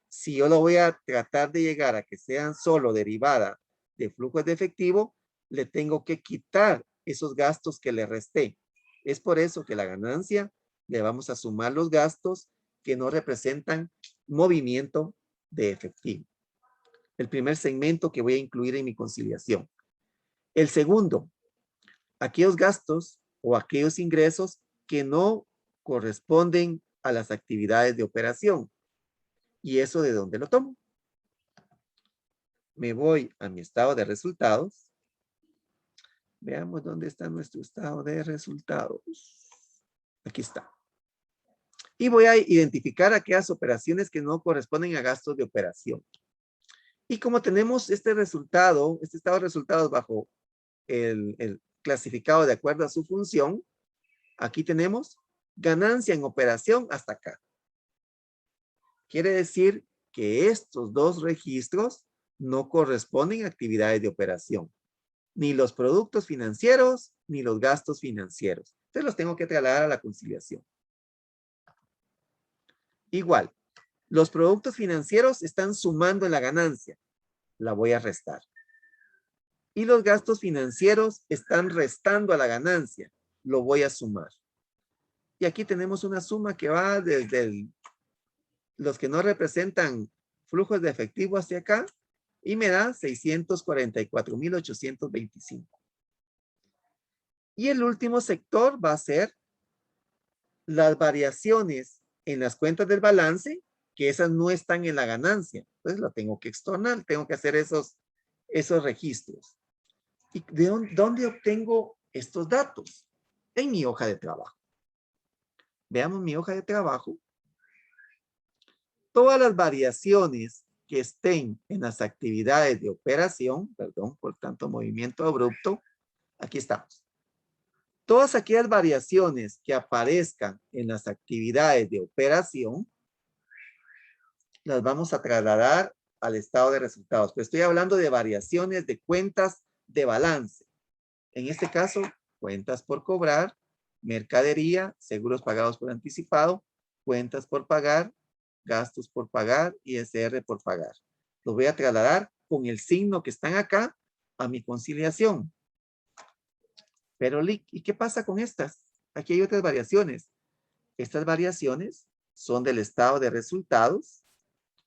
si yo lo voy a tratar de llegar a que sean solo derivada de flujos de efectivo, le tengo que quitar esos gastos que le resté. Es por eso que la ganancia le vamos a sumar los gastos que no representan movimiento de efectivo. El primer segmento que voy a incluir en mi conciliación. El segundo, aquellos gastos o aquellos ingresos que no corresponden a las actividades de operación. ¿Y eso de dónde lo tomo? Me voy a mi estado de resultados. Veamos dónde está nuestro estado de resultados. Aquí está. Y voy a identificar aquellas operaciones que no corresponden a gastos de operación. Y como tenemos este resultado, este estado de resultados bajo el clasificado de acuerdo a su función, aquí tenemos ganancia en operación hasta acá. Quiere decir que estos dos registros no corresponden a actividades de operación. Ni los productos financieros, ni los gastos financieros. Entonces los tengo que trasladar a la conciliación. Igual, los productos financieros están sumando en la ganancia. La voy a restar. Y los gastos financieros están restando a la ganancia. Lo voy a sumar. Y aquí tenemos una suma que va desde los que no representan flujos de efectivo hacia acá y me da 644,825. Y el último sector va a ser las variaciones en las cuentas del balance, que esas no están en la ganancia. Entonces la tengo que extornar, tengo que hacer esos registros. ¿Y de dónde obtengo estos datos? En mi hoja de trabajo. Veamos mi hoja de trabajo. Todas las variaciones que estén en las actividades de operación, perdón por tanto movimiento abrupto, aquí estamos. Todas aquellas variaciones que aparezcan en las actividades de operación, las vamos a trasladar al estado de resultados. Pero estoy hablando de variaciones de cuentas de balance. En este caso, cuentas por cobrar, mercadería, seguros pagados por anticipado, cuentas por pagar, gastos por pagar y ISR por pagar. Lo voy a trasladar con el signo que están acá a mi conciliación. Pero, ¿y qué pasa con estas? Aquí hay otras variaciones. Estas variaciones son del estado de resultados.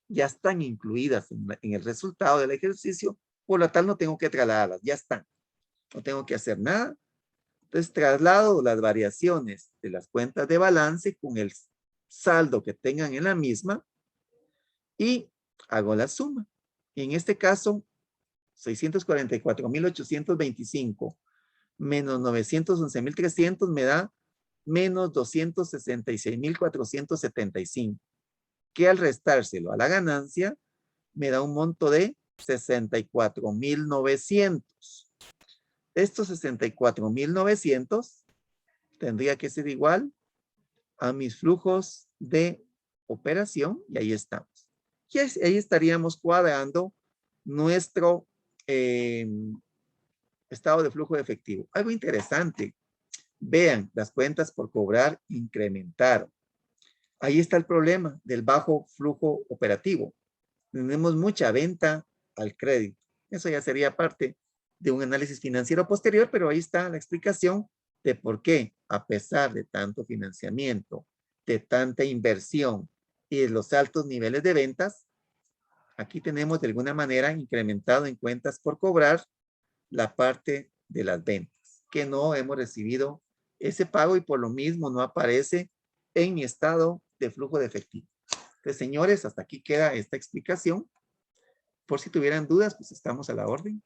Ya están incluidas en el resultado del ejercicio. Por lo tal, no tengo que trasladarlas. Ya están. No tengo que hacer nada. Entonces, traslado las variaciones de las cuentas de balance con el saldo que tengan en la misma y hago la suma. Y en este caso, 644,825 menos 911,300 me da menos 266,475, que al restárselo a la ganancia me da un monto de 64,900. Estos 64,900 tendría que ser igual a mis flujos de operación y ahí estamos. Y ahí estaríamos cuadrando nuestro estado de flujo de efectivo. Algo interesante. Vean, las cuentas por cobrar incrementaron. Ahí está el problema del bajo flujo operativo. Tenemos mucha venta al crédito. Eso ya sería parte de un análisis financiero posterior, pero ahí está la explicación de por qué, a pesar de tanto financiamiento, de tanta inversión y de los altos niveles de ventas, aquí tenemos de alguna manera incrementado en cuentas por cobrar la parte de las ventas, que no hemos recibido ese pago y por lo mismo no aparece en mi estado de flujo de efectivo. Entonces, señores, hasta aquí queda esta explicación. Por si tuvieran dudas, pues estamos a la orden.